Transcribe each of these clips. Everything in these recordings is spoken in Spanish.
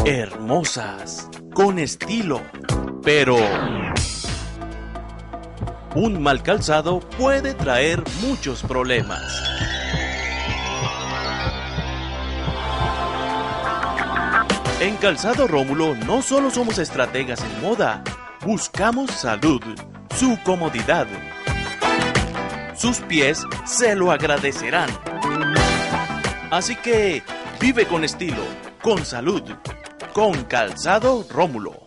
hermosas, con estilo, pero un mal calzado puede traer muchos problemas. En Calzado Rómulo no solo somos estrategas en moda, buscamos salud, su comodidad. Sus pies se lo agradecerán. Así que vive con estilo, con salud, con Calzado Rómulo.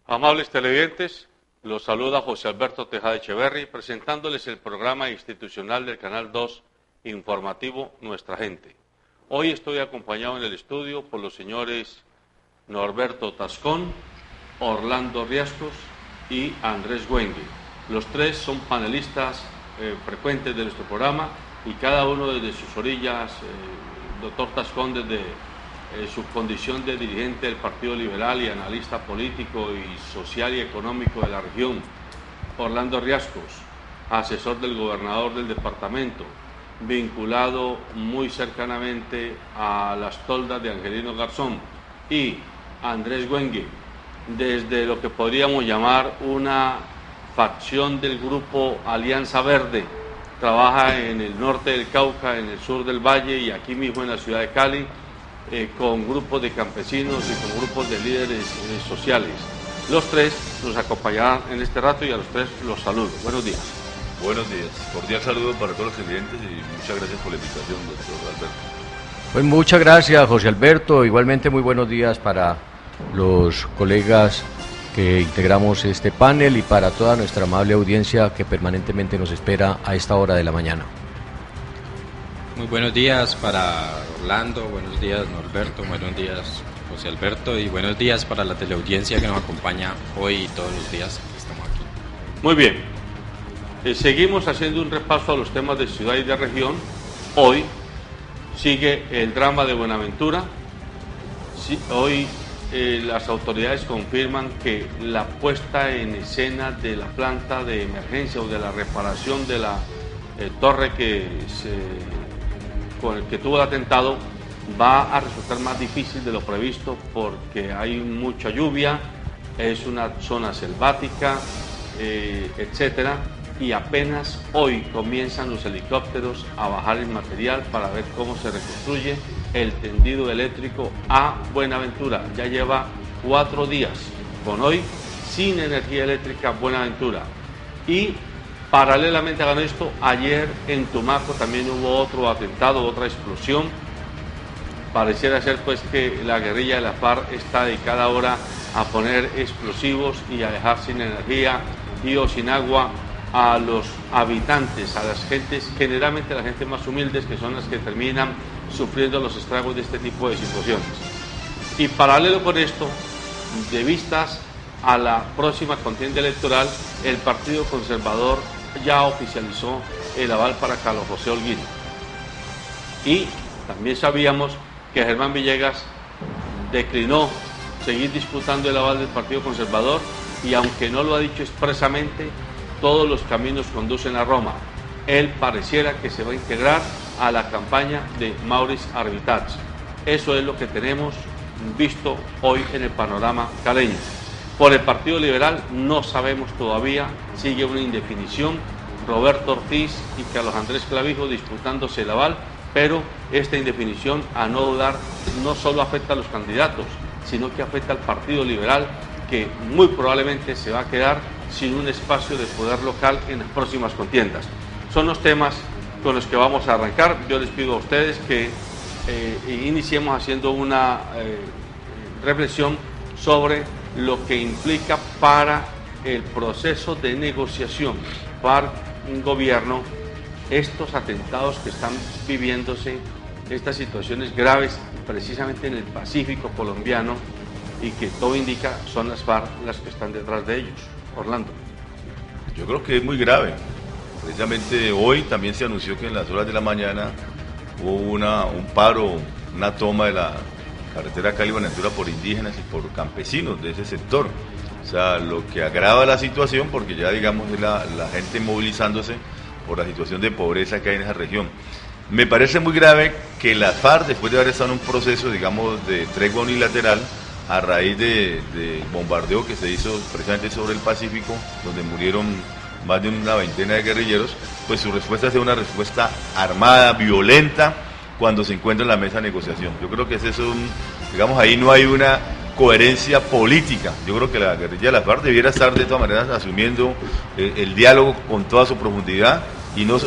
Amables televidentes, los saluda José Alberto Tejada Echeverri, presentándoles el programa institucional del Canal 2 informativo Nuestra Gente. Hoy estoy acompañado en el estudio por los señores Norberto Tascón, Orlando Riascos y Andrés Güengue. Los tres son panelistas frecuentes de nuestro programa y cada uno desde sus orillas, doctor Tascón desde su condición de dirigente del Partido Liberal y analista político y social y económico de la región. Orlando Riascos, asesor del gobernador del departamento, vinculado muy cercanamente a las toldas de Angelino Garzón. Y Andrés Güengue, desde lo que podríamos llamar una facción del grupo Alianza Verde, trabaja en el norte del Cauca, en el sur del Valle y aquí mismo en la ciudad de Cali, con grupos de campesinos y con grupos de líderes sociales. Los tres nos acompañarán en este rato y a los tres los saludo. Buenos días. Buenos días. Cordial saludo para todos los clientes y muchas gracias por la invitación, doctor Alberto. Pues muchas gracias, José Alberto. Igualmente muy buenos días para los colegas que integramos este panel y para toda nuestra amable audiencia que permanentemente nos espera a esta hora de la mañana. Muy buenos días para Orlando, buenos días Norberto, buenos días José Alberto y buenos días para la teleaudiencia que nos acompaña hoy y todos los días que estamos aquí. Muy bien, seguimos haciendo un repaso a los temas de ciudad y de región. Hoy sigue el drama de Buenaventura. Hoy las autoridades confirman que la puesta en escena de la planta de emergencia o de la reparación de la torre con el que tuvo el atentado va a resultar más difícil de lo previsto porque hay mucha lluvia, es una zona selvática, etcétera, y apenas hoy comienzan los helicópteros a bajar el material para ver cómo se reconstruye el tendido eléctrico a Buenaventura. Ya lleva 4 días con hoy sin energía eléctrica Buenaventura. Y paralelamente a esto, ayer en Tumaco también hubo otro atentado, otra explosión. Pareciera ser pues que la guerrilla de la FARC está dedicada ahora a poner explosivos y a dejar sin energía y o sin agua a los habitantes, a las gentes, generalmente las gentes más humildes, que son las que terminan sufriendo los estragos de este tipo de situaciones. Y paralelo con esto, de vistas a la próxima contienda electoral, el Partido Conservador ya oficializó el aval para Carlos José Holguín. Y también sabíamos que Germán Villegas declinó seguir disputando el aval del Partido Conservador y aunque no lo ha dicho expresamente, todos los caminos conducen a Roma. Él pareciera que se va a integrar a la campaña de Maurice Arbitage. Eso es lo que tenemos visto hoy en el panorama caleño. Por el Partido Liberal no sabemos todavía, sigue una indefinición, Roberto Ortiz y Carlos Andrés Clavijo disputándose el aval, pero esta indefinición, a no dudar, no solo afecta a los candidatos, sino que afecta al Partido Liberal, que muy probablemente se va a quedar sin un espacio de poder local en las próximas contiendas. Son los temas con los que vamos a arrancar. Yo les pido a ustedes que iniciemos haciendo una reflexión sobre lo que implica para el proceso de negociación para un gobierno estos atentados que están viviéndose, estas situaciones graves precisamente en el Pacífico colombiano y que todo indica son las FARC las que están detrás de ellos. Orlando. Yo creo que es muy grave. Precisamente hoy también se anunció que en las horas de la mañana hubo un paro, una toma de la carretera Cali-Buenaventura por indígenas y por campesinos de ese sector. O sea, lo que agrava la situación, porque ya digamos es la gente movilizándose por la situación de pobreza que hay en esa región. Me parece muy grave que la FARC, después de haber estado en un proceso, digamos, de tregua unilateral, a raíz de bombardeo que se hizo precisamente sobre el Pacífico, donde murieron más de una veintena de guerrilleros, pues su respuesta sea una respuesta armada, violenta, cuando se encuentra en la mesa de negociación. Yo creo que ese es digamos, ahí no hay una coherencia política. Yo creo que la guerrilla de la FARC debiera estar de todas maneras asumiendo el diálogo con toda su profundidad y no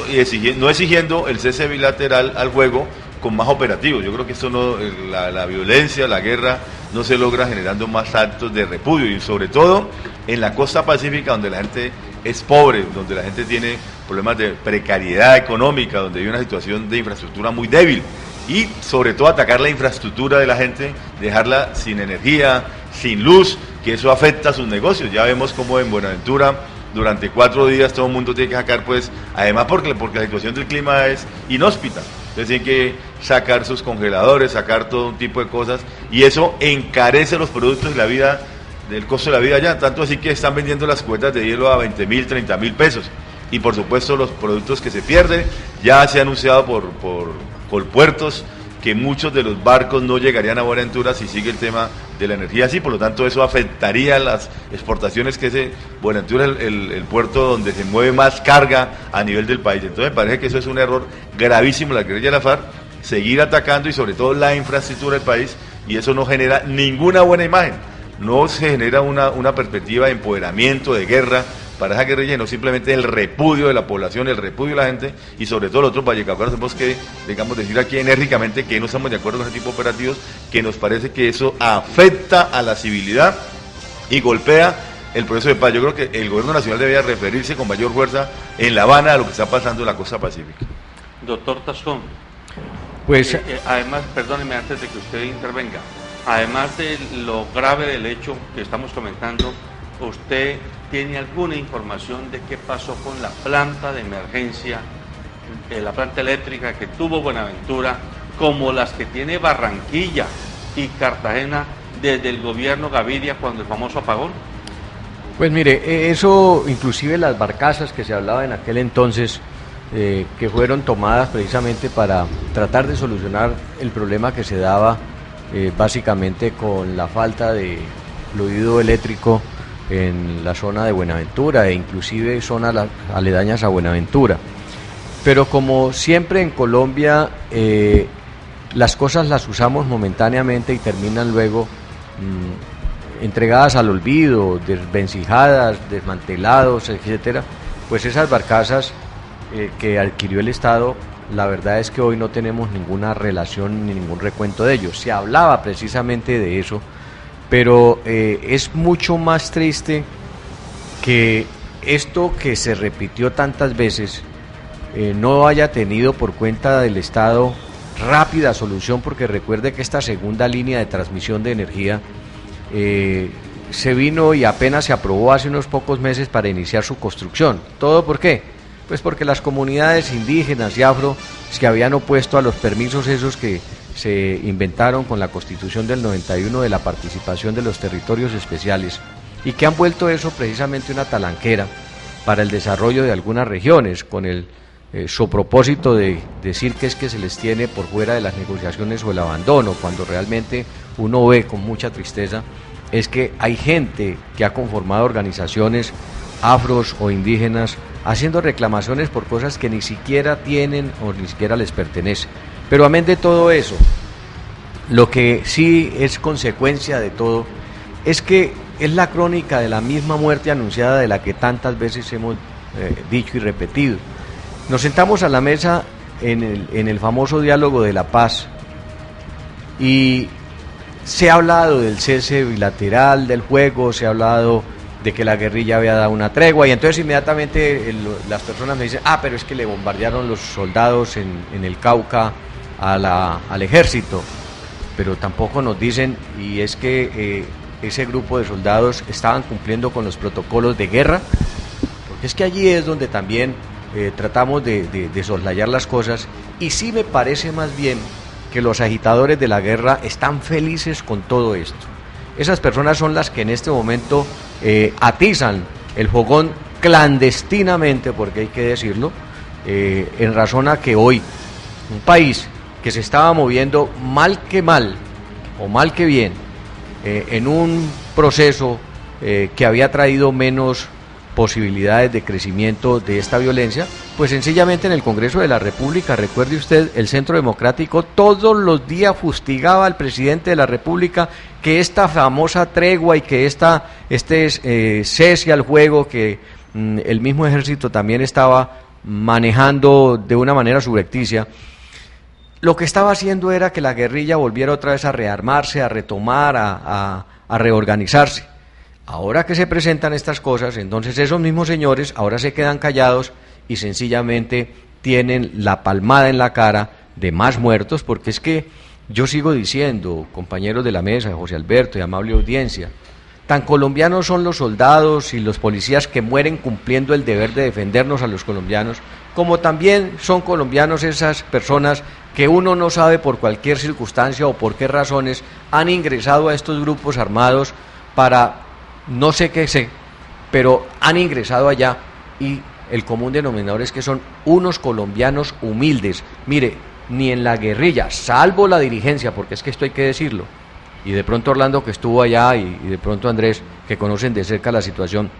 exigiendo el cese bilateral al juego con más operativos. Yo creo que eso no, la violencia, la guerra no se logra generando más actos de repudio, y sobre todo en la costa pacífica, donde la gente es pobre, donde la gente tiene problemas de precariedad económica, donde hay una situación de infraestructura muy débil, y sobre todo atacar la infraestructura de la gente, dejarla sin energía, sin luz, que eso afecta a sus negocios. Ya vemos como en Buenaventura durante 4 días todo el mundo tiene que sacar, pues, además porque la situación del clima es inhóspita, entonces tienen que sacar sus congeladores, sacar todo un tipo de cosas, y eso encarece los productos y la vida, del costo de la vida allá, tanto así que están vendiendo las cubetas de hielo a 20.000, 30.000 pesos, y por supuesto los productos que se pierden. Ya se ha anunciado por Colpuertos que muchos de los barcos no llegarían a Buenaventura si sigue el tema de la energía así, por lo tanto eso afectaría las exportaciones, que ese Buenaventura es el puerto donde se mueve más carga a nivel del país. Entonces me parece que eso es un error gravísimo de la guerrilla de la FARC, seguir atacando y sobre todo la infraestructura del país, y eso no genera ninguna buena imagen, no se genera una perspectiva de empoderamiento, de guerra para esa guerrilla, y no simplemente el repudio de la población, el repudio de la gente, y sobre todo los otros vallecacuanos tenemos que, digamos, decir aquí enérgicamente que no estamos de acuerdo con ese tipo de operativos, que nos parece que eso afecta a la civilidad y golpea el proceso de paz. Yo creo que el gobierno nacional debería referirse con mayor fuerza en La Habana a lo que está pasando en la costa pacífica. Doctor Tazón, Pues además, perdóneme antes de que usted intervenga, además de lo grave del hecho que estamos comentando, ¿usted tiene alguna información de qué pasó con la planta de emergencia, la planta eléctrica que tuvo Buenaventura, como las que tiene Barranquilla y Cartagena desde el gobierno Gaviria cuando el famoso apagón? Pues mire, eso, inclusive las barcazas que se hablaba en aquel entonces, que fueron tomadas precisamente para tratar de solucionar el problema que se daba básicamente con la falta de fluido eléctrico en la zona de Buenaventura e inclusive zonas aledañas a Buenaventura. Pero como siempre en Colombia, las cosas las usamos momentáneamente y terminan luego entregadas al olvido, desvencijadas, desmantelados, etcétera. Pues esas barcazas que adquirió el Estado, la verdad es que hoy no tenemos ninguna relación ni ningún recuento de ellos. Se hablaba precisamente de eso, pero es mucho más triste que esto que se repitió tantas veces no haya tenido por cuenta del Estado rápida solución, porque recuerde que esta segunda línea de transmisión de energía se vino y apenas se aprobó hace unos pocos meses para iniciar su construcción. ¿Todo por qué? Pues porque las comunidades indígenas y afro se habían opuesto a los permisos esos que se inventaron con la Constitución del 91 de la participación de los territorios especiales, y que han vuelto eso precisamente una talanquera para el desarrollo de algunas regiones, con el propósito de decir que es que se les tiene por fuera de las negociaciones o el abandono, cuando realmente uno ve con mucha tristeza es que hay gente que ha conformado organizaciones afros o indígenas haciendo reclamaciones por cosas que ni siquiera tienen o ni siquiera les pertenecen. Pero amén de todo eso, lo que sí es consecuencia de todo es que es la crónica de la misma muerte anunciada de la que tantas veces hemos dicho y repetido. Nos sentamos a la mesa en el famoso diálogo de la paz y se ha hablado del cese bilateral del fuego, se ha hablado de que la guerrilla había dado una tregua, y entonces inmediatamente las personas me dicen, pero es que le bombardearon los soldados en el Cauca al ejército, pero tampoco nos dicen, y es que ese grupo de soldados estaban cumpliendo con los protocolos de guerra, porque es que allí es donde también tratamos de soslayar las cosas, y sí me parece más bien que los agitadores de la guerra están felices con todo esto. Esas personas son las que en este momento atizan el fogón clandestinamente, porque hay que decirlo, en razón a que hoy un país que se estaba moviendo mal que mal, o mal que bien, en un proceso que había traído menos posibilidades de crecimiento de esta violencia, pues sencillamente en el Congreso de la República, recuerde usted, el Centro Democrático todos los días fustigaba al presidente de la República que esta famosa tregua y que este cese al juego que el mismo ejército también estaba manejando de una manera subrepticia, lo que estaba haciendo era que la guerrilla volviera otra vez a rearmarse, a retomar, a reorganizarse. Ahora que se presentan estas cosas, entonces esos mismos señores ahora se quedan callados y sencillamente tienen la palmada en la cara de más muertos, porque es que yo sigo diciendo, compañeros de la mesa, José Alberto y amable audiencia, tan colombianos son los soldados y los policías que mueren cumpliendo el deber de defendernos a los colombianos, como también son colombianos esas personas que uno no sabe por cualquier circunstancia o por qué razones han ingresado a estos grupos armados para... no sé qué sé, pero han ingresado allá y el común denominador es que son unos colombianos humildes. Mire, ni en la guerrilla, salvo la dirigencia, porque es que esto hay que decirlo, y de pronto Orlando que estuvo allá y de pronto Andrés que conocen de cerca la situación,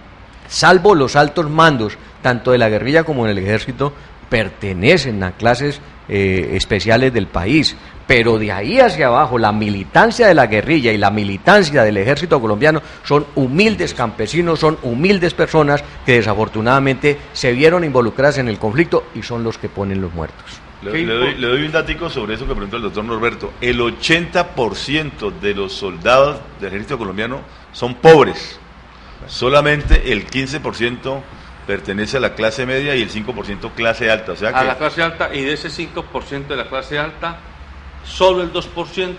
salvo los altos mandos, tanto de la guerrilla como en el ejército, pertenecen a clases especiales del país, pero de ahí hacia abajo la militancia de la guerrilla y la militancia del ejército colombiano son humildes campesinos, son humildes personas que desafortunadamente se vieron involucradas en el conflicto y son los que ponen los muertos. Le doy un datico sobre eso que preguntó el doctor Norberto. El 80% de los soldados del ejército colombiano son pobres, solamente el 15% pertenece a la clase media y el 5% clase alta. O sea que... a la clase alta, y de ese 5% de la clase alta, solo el 2%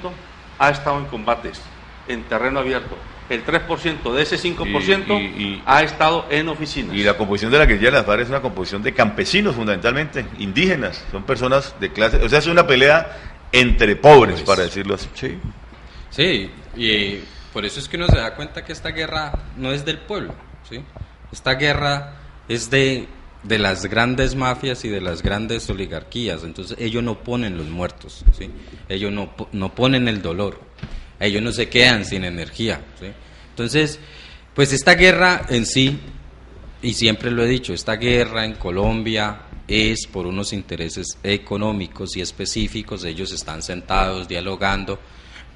ha estado en combates, en terreno abierto. El 3% de ese 5% ha estado en oficinas. Y la composición de la guerrilla de las FARC es una composición de campesinos, fundamentalmente, indígenas. Son personas de clase... O sea, es una pelea entre pobres, para decirlo así. Sí. Sí, y por eso es que uno se da cuenta que esta guerra no es del pueblo, ¿sí? Esta guerra es de las grandes mafias y de las grandes oligarquías. Entonces ellos no ponen los muertos, ¿sí? Ellos no ponen el dolor, ellos no se quedan sin energía, ¿sí? Entonces, pues esta guerra en sí, y siempre lo he dicho, esta guerra en Colombia es por unos intereses económicos y específicos. Ellos están sentados dialogando,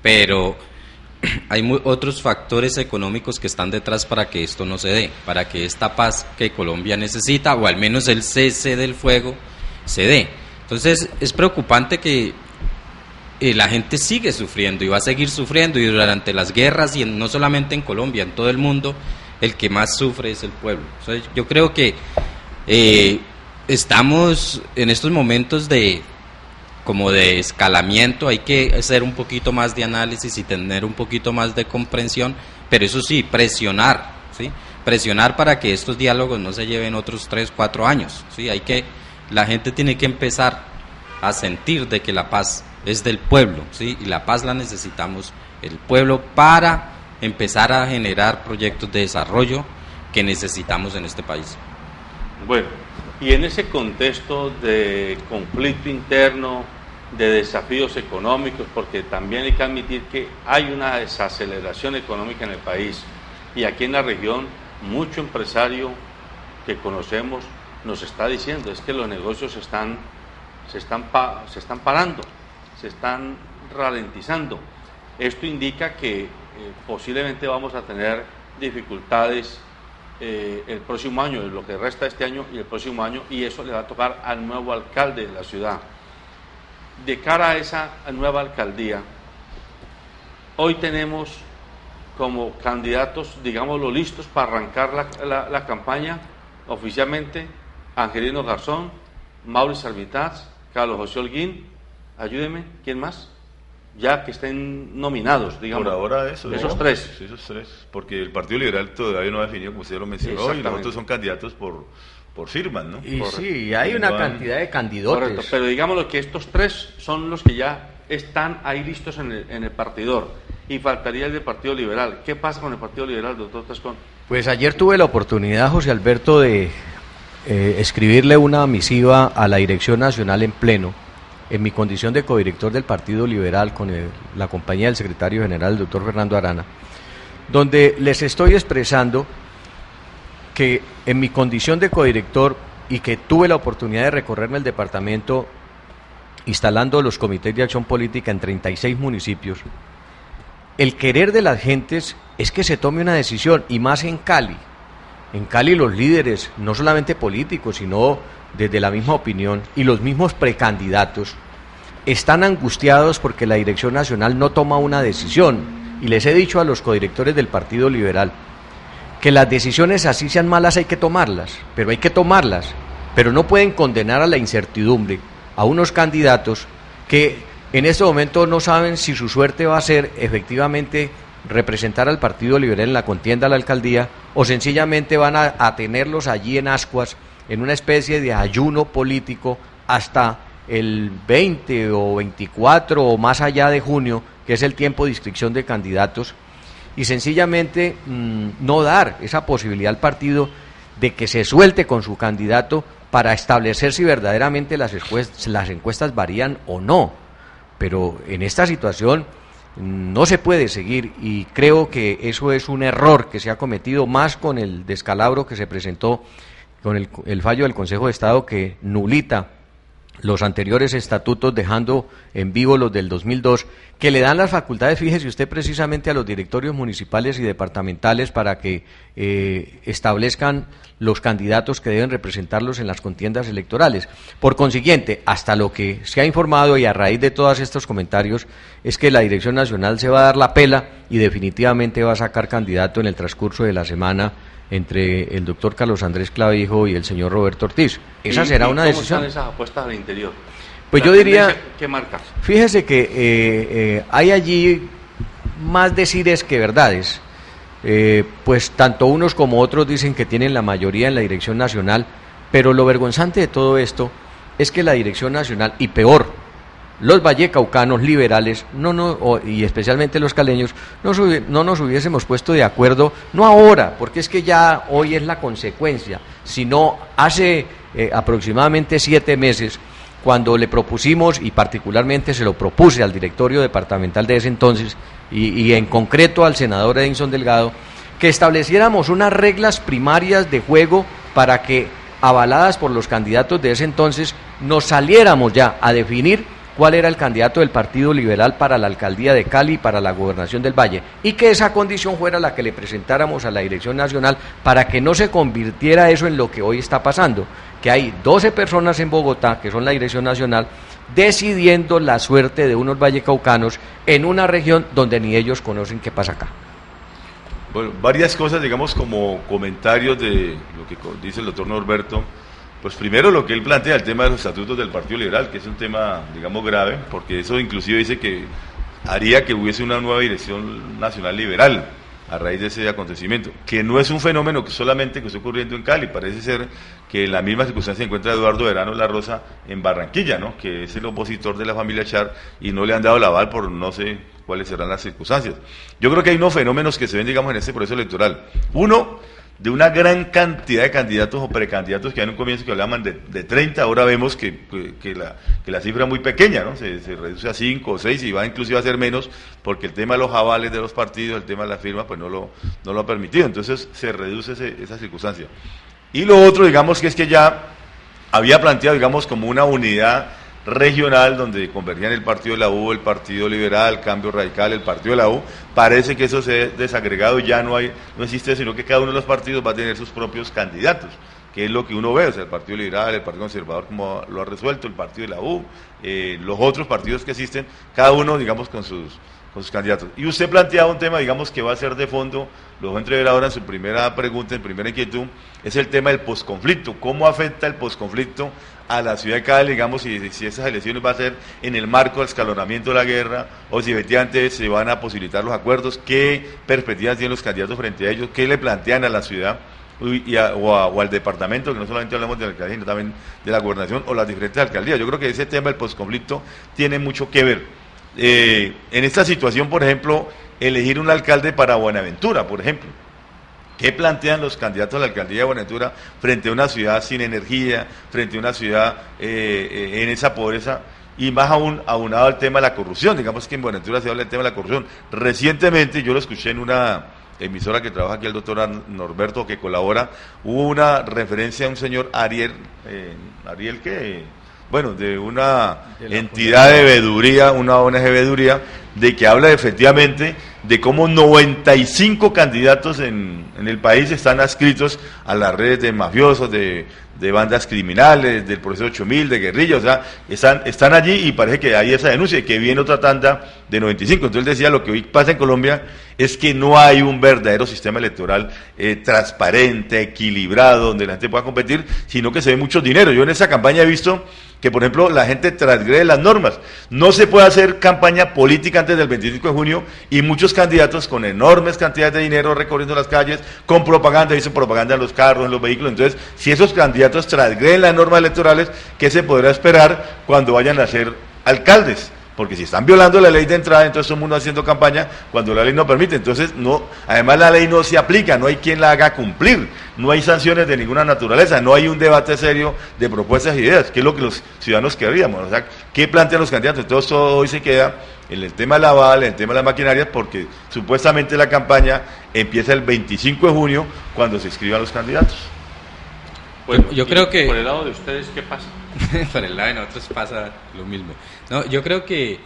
pero hay otros factores económicos que están detrás para que esto no se dé, para que esta paz que Colombia necesita, o al menos el cese del fuego, se dé. Entonces es preocupante que la gente sigue sufriendo y va a seguir sufriendo, y durante las guerras, y no solamente en Colombia, en todo el mundo, el que más sufre es el pueblo. Entonces, yo creo que estamos en estos momentos como de escalamiento. Hay que hacer un poquito más de análisis y tener un poquito más de comprensión, pero eso sí, presionar, ¿sí? Presionar para que estos diálogos no se lleven otros 3, 4 años, ¿sí? La gente tiene que empezar a sentir de que la paz es del pueblo, ¿sí? Y la paz la necesitamos el pueblo para empezar a generar proyectos de desarrollo que necesitamos en este país. Bueno, y en ese contexto de conflicto interno, de desafíos económicos, porque también hay que admitir que hay una desaceleración económica en el país, y aquí en la región mucho empresario que conocemos nos está diciendo es que los negocios se están parando, se están ralentizando. Esto indica que posiblemente vamos a tener dificultades el próximo año, lo que resta este año y el próximo año, y eso le va a tocar al nuevo alcalde de la ciudad. De cara a esa nueva alcaldía, hoy tenemos como candidatos, digámoslo, listos para arrancar la campaña oficialmente: Angelino Garzón, Mauricio Arbitage, Carlos José Holguín, ayúdeme, ¿quién más? Ya que estén nominados, digamos. Por ahora eso. Esos tres. Sí, esos tres, porque el Partido Liberal todavía no ha definido, como usted lo mencionó, y los otros son candidatos por firmas, ¿no? Y sí, hay una cantidad de candidatos. Correcto, pero digámoslo que estos tres son los que ya están ahí listos en el partidor, y faltaría el del Partido Liberal. ¿Qué pasa con el Partido Liberal, doctor Tascón? Pues ayer tuve la oportunidad, José Alberto, de escribirle una misiva a la Dirección Nacional en pleno, en mi condición de codirector del Partido Liberal con la compañía del secretario general, el doctor Fernando Arana, donde les estoy expresando que en mi condición de codirector y que tuve la oportunidad de recorrerme el departamento instalando los comités de acción política en 36 municipios, el querer de las gentes es que se tome una decisión, y más en Cali. En Cali los líderes, no solamente políticos, sino desde la misma opinión, y los mismos precandidatos, están angustiados porque la Dirección Nacional no toma una decisión. Y les he dicho a los codirectores del Partido Liberal que las decisiones, así sean malas, hay que tomarlas, pero no pueden condenar a la incertidumbre a unos candidatos que en este momento no saben si su suerte va a ser efectivamente representar al Partido Liberal en la contienda a la alcaldía, o sencillamente van a tenerlos allí en ascuas, en una especie de ayuno político hasta el 20 o 24 o más allá de junio, que es el tiempo de inscripción de candidatos, y sencillamente no dar esa posibilidad al partido de que se suelte con su candidato para establecer si verdaderamente las encuestas varían o no. Pero en esta situación no se puede seguir, y creo que eso es un error que se ha cometido, más con el descalabro que se presentó con el fallo del Consejo de Estado que nulita los anteriores estatutos, dejando en vivo los del 2002, que le dan las facultades, fíjese usted, precisamente a los directorios municipales y departamentales para que establezcan los candidatos que deben representarlos en las contiendas electorales. Por consiguiente, hasta lo que se ha informado y a raíz de todos estos comentarios, es que la Dirección Nacional se va a dar la pela y definitivamente va a sacar candidato en el transcurso de la semana entre el doctor Carlos Andrés Clavijo y el señor Roberto Ortiz. Esa será una decisión. ¿Cómo están esas apuestas al interior? Pues yo diría, ¿qué marcas? Fíjese que hay allí más decires que verdades. Pues tanto unos como otros dicen que tienen la mayoría en la Dirección Nacional, pero lo vergonzante de todo esto es que la Dirección Nacional, y peor, los vallecaucanos liberales, y especialmente los caleños, no nos hubiésemos puesto de acuerdo, no ahora, porque es que ya hoy es la consecuencia, sino hace aproximadamente 7 meses, cuando le propusimos, y particularmente se lo propuse al directorio departamental de ese entonces, y en concreto al senador Edinson Delgado, que estableciéramos unas reglas primarias de juego para que, avaladas por los candidatos de ese entonces, nos saliéramos ya a definir cuál era el candidato del Partido Liberal para la alcaldía de Cali y para la gobernación del Valle, y que esa condición fuera la que le presentáramos a la Dirección Nacional para que no se convirtiera eso en lo que hoy está pasando, que hay 12 personas en Bogotá, que son la Dirección Nacional, decidiendo la suerte de unos vallecaucanos en una región donde ni ellos conocen qué pasa acá. Bueno, varias cosas, digamos, como comentarios de lo que dice el doctor Norberto. Pues primero lo que él plantea, el tema de los estatutos del Partido Liberal, que es un tema, digamos, grave, porque eso inclusive dice que haría que hubiese una nueva dirección nacional liberal a raíz de ese acontecimiento, que no es un fenómeno que solamente que está ocurriendo en Cali. Parece ser que en la misma circunstancia se encuentra Eduardo Verano La Rosa en Barranquilla, ¿no?, que es el opositor de la familia Char, y no le han dado el aval por no sé cuáles serán las circunstancias. Yo creo que hay unos fenómenos que se ven, digamos, en este proceso electoral. Uno, de una gran cantidad de candidatos o precandidatos que en un comienzo que hablaban de 30, ahora vemos que la cifra es muy pequeña, ¿no? Se reduce a 5 o 6 y va inclusive a ser menos, porque el tema de los avales de los partidos, el tema de la firma, pues no lo ha permitido. Entonces se reduce esa circunstancia. Y lo otro, digamos, que es que ya había planteado, digamos, como una unidad regional donde convergían el Partido de la U, el Partido Liberal, Cambio Radical, el Partido de la U. Parece que eso se ha desagregado, ya no existe, sino que cada uno de los partidos va a tener sus propios candidatos, que es lo que uno ve, o sea, el Partido Liberal, el Partido Conservador, como lo ha resuelto, el Partido de la U, los otros partidos que existen, cada uno, digamos, con sus candidatos. Y usted planteaba un tema, digamos, que va a ser de fondo, lo dejó entrever ahora en su primera pregunta, en primera inquietud, es el tema del posconflicto. ¿Cómo afecta el posconflicto a la ciudad de Cali, digamos, si esas elecciones va a ser en el marco del escalonamiento de la guerra, o si efectivamente se van a posibilitar los acuerdos? ¿Qué perspectivas tienen los candidatos frente a ellos? ¿Qué le plantean a la ciudad o al departamento, que no solamente hablamos de la alcaldía, sino también de la gobernación o las diferentes alcaldías? Yo creo que ese tema del posconflicto tiene mucho que ver. en esta situación, por ejemplo, elegir un alcalde para Buenaventura, por ejemplo. ¿Qué plantean los candidatos a la alcaldía de Buenaventura frente a una ciudad sin energía, frente a una ciudad en esa pobreza? Y más aún aunado al tema de la corrupción. Digamos que en Buenaventura se habla del tema de la corrupción. Recientemente, yo lo escuché en una emisora que trabaja aquí, el doctor Norberto, que colabora, hubo una referencia a un señor Ariel que, bueno, de una entidad de veeduría, una ONG veeduría, de que habla efectivamente de cómo 95 candidatos en el país están adscritos a las redes de mafiosos, de bandas criminales, del proceso 8000, de guerrillas, o sea, están allí y parece que hay esa denuncia y que viene otra tanda de 95. Entonces decía, lo que hoy pasa en Colombia es que no hay un verdadero sistema electoral transparente, equilibrado, donde la gente pueda competir, sino que se ve mucho dinero. Yo en esa campaña he visto que, por ejemplo, la gente transgrede las normas. No se puede hacer campaña política antes del 25 de junio y muchos candidatos con enormes cantidades de dinero recorriendo las calles, con propaganda, dicen propaganda en los carros, en los vehículos. Entonces, si esos candidatos transgreden las normas electorales, ¿qué se podrá esperar cuando vayan a ser alcaldes? Porque si están violando la ley de entrada, entonces todo el mundo haciendo campaña cuando la ley no permite. Entonces, no, además la ley no se aplica, no hay quien la haga cumplir, no hay sanciones de ninguna naturaleza, no hay un debate serio de propuestas e ideas, que es lo que los ciudadanos querríamos. O sea, ¿qué plantean los candidatos? Entonces, todo hoy se queda en el tema del aval, en el tema de las maquinarias, porque supuestamente la campaña empieza el 25 de junio, cuando se inscriban los candidatos. Bueno, yo creo que... ¿Por el lado de ustedes qué pasa? Por el lado de nosotros pasa lo mismo. No, yo creo que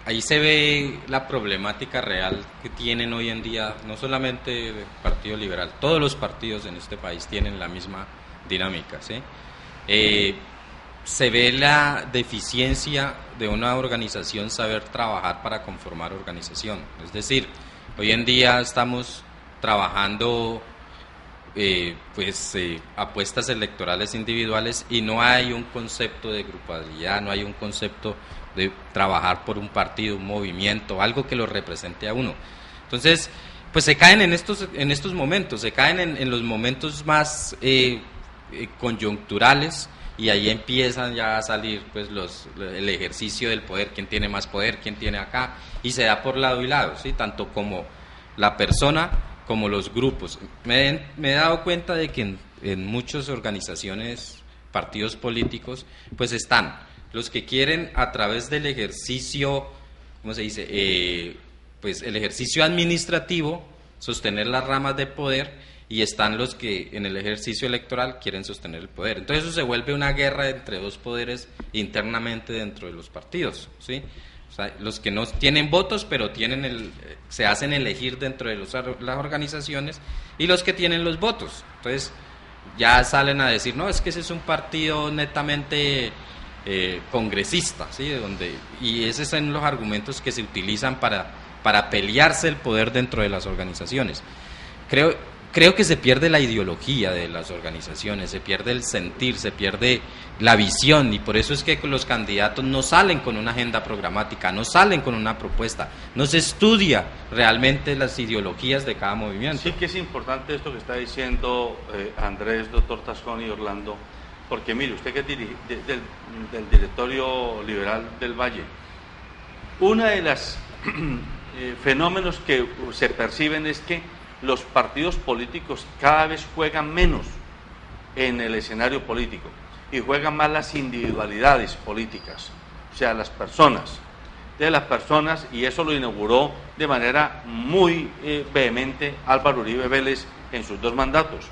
ahí se ve la problemática real que tienen hoy en día, no solamente el Partido Liberal, todos los partidos en este país tienen la misma dinámica, ¿sí? Se ve la deficiencia de una organización saber trabajar para conformar organización. Es decir, hoy en día estamos trabajando apuestas electorales individuales y no hay un concepto de grupalidad, no hay un concepto de trabajar por un partido, un movimiento, algo que lo represente a uno. Entonces, pues se caen en estos momentos, se caen en los momentos más coyunturales, y ahí empiezan ya a salir pues el ejercicio del poder, quién tiene más poder, quién tiene acá, y se da por lado y lado, ¿sí? Tanto como la persona como los grupos. Me he dado cuenta de que en muchas organizaciones, partidos políticos, pues están los que quieren a través del ejercicio, ¿cómo se dice? Pues el ejercicio administrativo sostener las ramas de poder, y están los que en el ejercicio electoral quieren sostener el poder. Entonces eso se vuelve una guerra entre dos poderes internamente dentro de los partidos, ¿sí? O sea, los que no tienen votos, pero se hacen elegir dentro de las organizaciones, y los que tienen los votos. Entonces ya salen a decir, no, es que ese es un partido netamente congresista, ¿sí? Y esos son los argumentos que se utilizan para pelearse el poder dentro de las organizaciones. Creo que se pierde la ideología de las organizaciones, se pierde el sentir, se pierde la visión, y por eso es que los candidatos no salen con una agenda programática, no salen con una propuesta, no se estudia realmente las ideologías de cada movimiento. Sí que es importante esto que está diciendo Andrés, doctor Tascón y Orlando, porque mire, usted que es del directorio liberal del Valle, una de las fenómenos que se perciben es que los partidos políticos cada vez juegan menos en el escenario político y juegan más las individualidades políticas, o sea, las personas, y eso lo inauguró de manera muy vehemente Álvaro Uribe Vélez en sus 2 mandatos.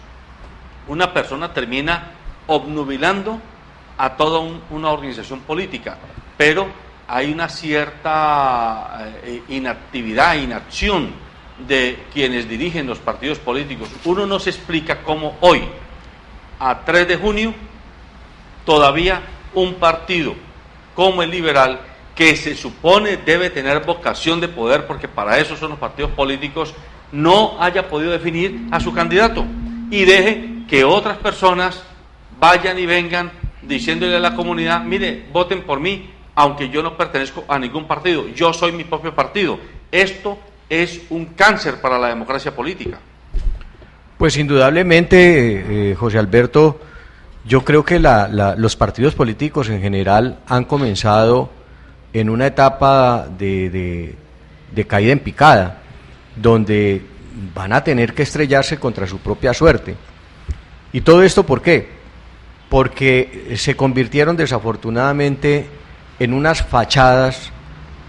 Una persona termina obnubilando a toda una organización política, pero hay una cierta inacción de quienes dirigen los partidos políticos. Uno no se explica cómo hoy, a 3 de junio, todavía un partido como el liberal, que se supone debe tener vocación de poder, porque para eso son los partidos políticos, no haya podido definir a su candidato y deje que otras personas vayan y vengan diciéndole a la comunidad, mire, voten por mí, aunque yo no pertenezco a ningún partido, yo soy mi propio partido. Esto es un cáncer para la democracia política. Pues indudablemente, José Alberto, yo creo que los partidos políticos en general han comenzado en una etapa de caída en picada, donde van a tener que estrellarse contra su propia suerte. ¿Y todo esto por qué? Porque se convirtieron desafortunadamente en unas fachadas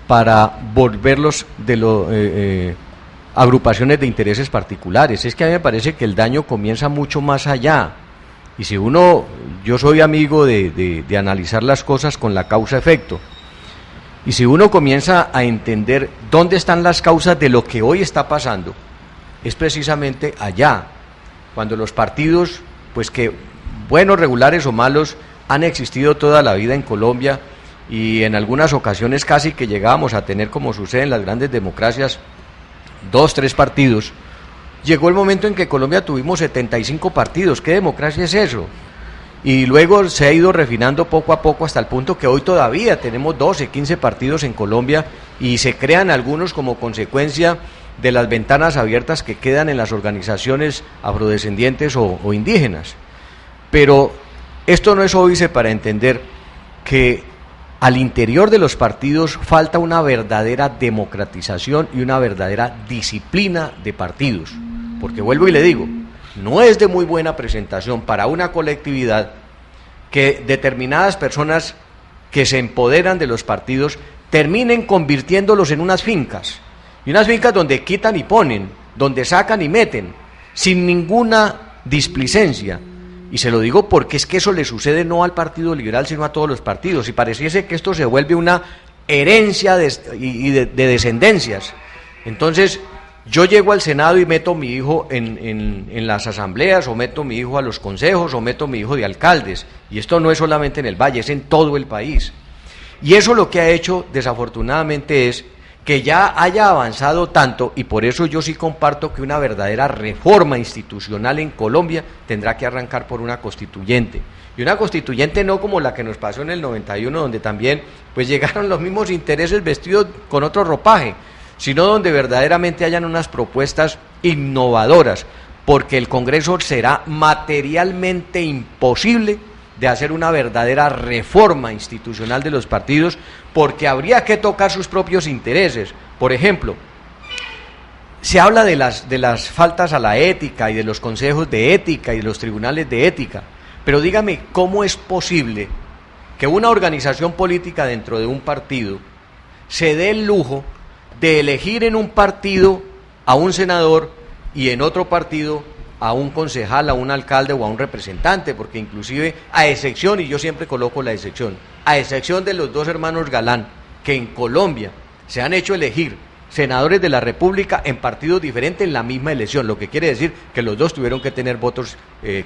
para volverlos de agrupaciones de intereses particulares. Es que a mí me parece que el daño comienza mucho más allá. Y si yo soy amigo de analizar las cosas con la causa-efecto, y si uno comienza a entender dónde están las causas de lo que hoy está pasando, es precisamente allá, cuando los partidos, pues que buenos, regulares o malos, han existido toda la vida en Colombia, y en algunas ocasiones casi que llegábamos a tener, como sucede en las grandes democracias, 2, 3 partidos. Llegó el momento en que Colombia tuvimos 75 partidos. ¿Qué democracia es eso? Y luego se ha ido refinando poco a poco hasta el punto que hoy todavía tenemos 12, 15 partidos en Colombia, y se crean algunos como consecuencia de las ventanas abiertas que quedan en las organizaciones afrodescendientes o indígenas. Pero esto no es óbice para entender que al interior de los partidos falta una verdadera democratización y una verdadera disciplina de partidos, porque vuelvo y le digo, no es de muy buena presentación para una colectividad que determinadas personas que se empoderan de los partidos terminen convirtiéndolos en unas fincas, y unas fincas donde quitan y ponen, donde sacan y meten, sin ninguna displicencia. Y se lo digo porque es que eso le sucede no al Partido Liberal, sino a todos los partidos, y pareciese que esto se vuelve una herencia de descendencias. Entonces, yo llego al Senado y meto a mi hijo en las asambleas, o meto a mi hijo a los consejos, o meto a mi hijo de alcaldes, y esto no es solamente en el Valle, es en todo el país. Y eso lo que ha hecho, desafortunadamente, es que ya haya avanzado tanto, y por eso yo sí comparto que una verdadera reforma institucional en Colombia tendrá que arrancar por una constituyente, y una constituyente no como la que nos pasó en el 91, donde también pues llegaron los mismos intereses vestidos con otro ropaje, sino donde verdaderamente hayan unas propuestas innovadoras, porque el Congreso será materialmente imposible de hacer una verdadera reforma institucional de los partidos, porque habría que tocar sus propios intereses. Por ejemplo, se habla de las faltas a la ética y de los consejos de ética y de los tribunales de ética, pero dígame, ¿cómo es posible que una organización política dentro de un partido se dé el lujo de elegir en un partido a un senador y en otro partido a un concejal, a un alcalde o a un representante? Porque inclusive, a excepción, y yo siempre coloco la excepción, a excepción de los dos hermanos Galán, que en Colombia se han hecho elegir senadores de la República en partidos diferentes en la misma elección, lo que quiere decir que los dos tuvieron que tener votos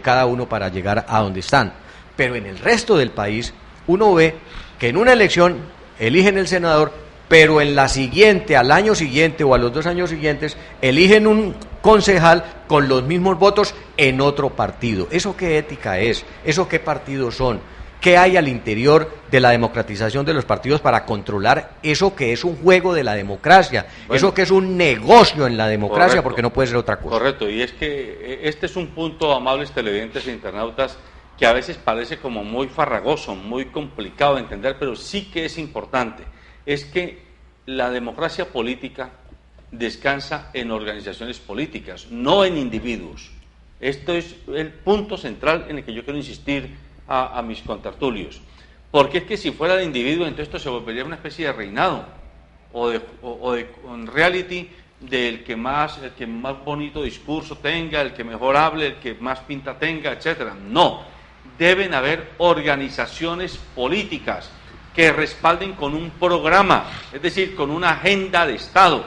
cada uno para llegar a donde están. Pero en el resto del país, uno ve que en una elección eligen el senador, pero en la siguiente, al año siguiente o a los 2 años siguientes, eligen un concejal con los mismos votos en otro partido. ¿Eso qué ética es? ¿Eso qué partidos son? ¿Qué hay al interior de la democratización de los partidos para controlar eso que es un juego de la democracia? Bueno, eso que es un negocio en la democracia, correcto, porque no puede ser otra cosa. Correcto, y es que este es un punto, amables televidentes e internautas, que a veces parece como muy farragoso, muy complicado de entender, pero sí que es importante. Es que la democracia política descansa en organizaciones políticas, no en individuos. Esto es el punto central en el que yo quiero insistir a mis contertulios, porque es que si fuera de individuo, entonces esto se volvería una especie de reinado o de reality del que más bonito discurso tenga, el que mejor hable, el que más pinta tenga, etcétera. No, deben haber organizaciones políticas que respalden con un programa, es decir, con una agenda de Estado,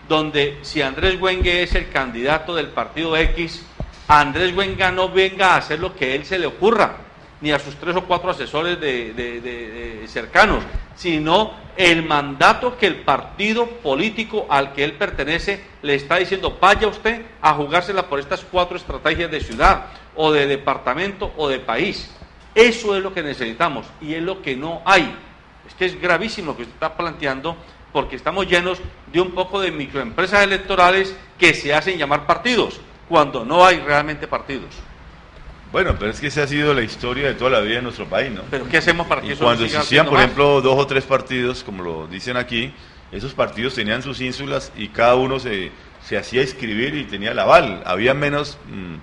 donde si Andrés Wenge es el candidato del partido X, Andrés Wenge no venga a hacer lo que a él se le ocurra, ni a sus 3 o 4 asesores de cercanos, sino el mandato que el partido político al que él pertenece le está diciendo: vaya usted a jugársela por estas 4 estrategias de ciudad, o de departamento, o de país. Eso es lo que necesitamos, y es lo que no hay. Es que es gravísimo lo que usted está planteando, porque estamos llenos de un poco de microempresas electorales que se hacen llamar partidos, cuando no hay realmente partidos. Bueno, pero es que esa ha sido la historia de toda la vida en nuestro país, ¿no? Pero ¿qué hacemos para que Y eso cuando no siga existían, siendo por más? ejemplo, 2 o 3 partidos, como lo dicen aquí, esos partidos tenían sus ínsulas y cada uno se hacía inscribir y tenía el aval. Había menos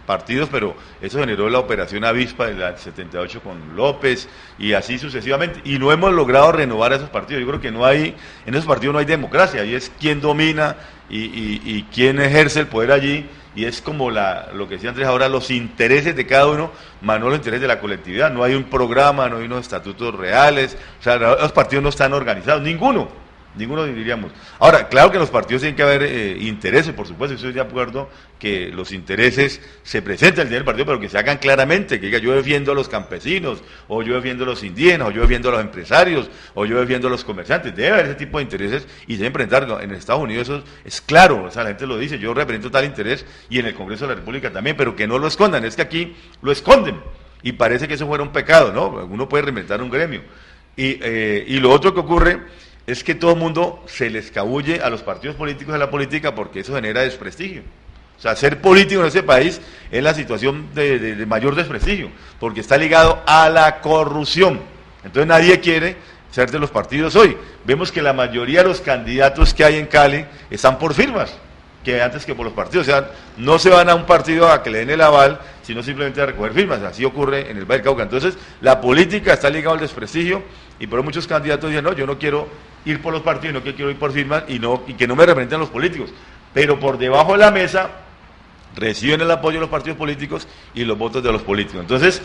partidos, pero eso generó la operación Avispa del 78 con López y así sucesivamente. Y no hemos logrado renovar esos partidos. Yo creo que en esos partidos no hay democracia, y es quién domina y quién ejerce el poder allí. Y es como lo que decía Andrés ahora, los intereses de cada uno, más no los intereses de la colectividad. No hay un programa, no hay unos estatutos reales, o sea, los partidos no están organizados, ninguno diríamos. Ahora, claro que en los partidos tienen que haber intereses, por supuesto, estoy de acuerdo que los intereses se presenten al día del partido, pero que se hagan claramente, que diga yo defiendo a los campesinos, o yo defiendo a los indígenas, o yo defiendo a los empresarios, o yo defiendo a los comerciantes. Debe haber ese tipo de intereses y se deben presentar. En Estados Unidos eso es claro, o sea, la gente lo dice, yo represento tal interés, y en el Congreso de la República también, pero que no lo escondan. Es que aquí lo esconden y parece que eso fuera un pecado, ¿no? Uno puede representar un gremio. Y lo otro que ocurre es que todo el mundo se le escabulle a los partidos políticos de la política, porque eso genera desprestigio. O sea, ser político en ese país es la situación de mayor desprestigio, porque está ligado a la corrupción. Entonces nadie quiere ser de los partidos hoy. Vemos que la mayoría de los candidatos que hay en Cali están por firmas, que antes que por los partidos. O sea, no se van a un partido a que le den el aval, sino simplemente a recoger firmas. Así ocurre en el Valle del Cauca. Entonces, la política está ligada al desprestigio, y por eso muchos candidatos dicen, no, yo no quiero ir por los partidos, no quiero ir por firmas, y que no me representen los políticos. Pero por debajo de la mesa reciben el apoyo de los partidos políticos y los votos de los políticos. Entonces,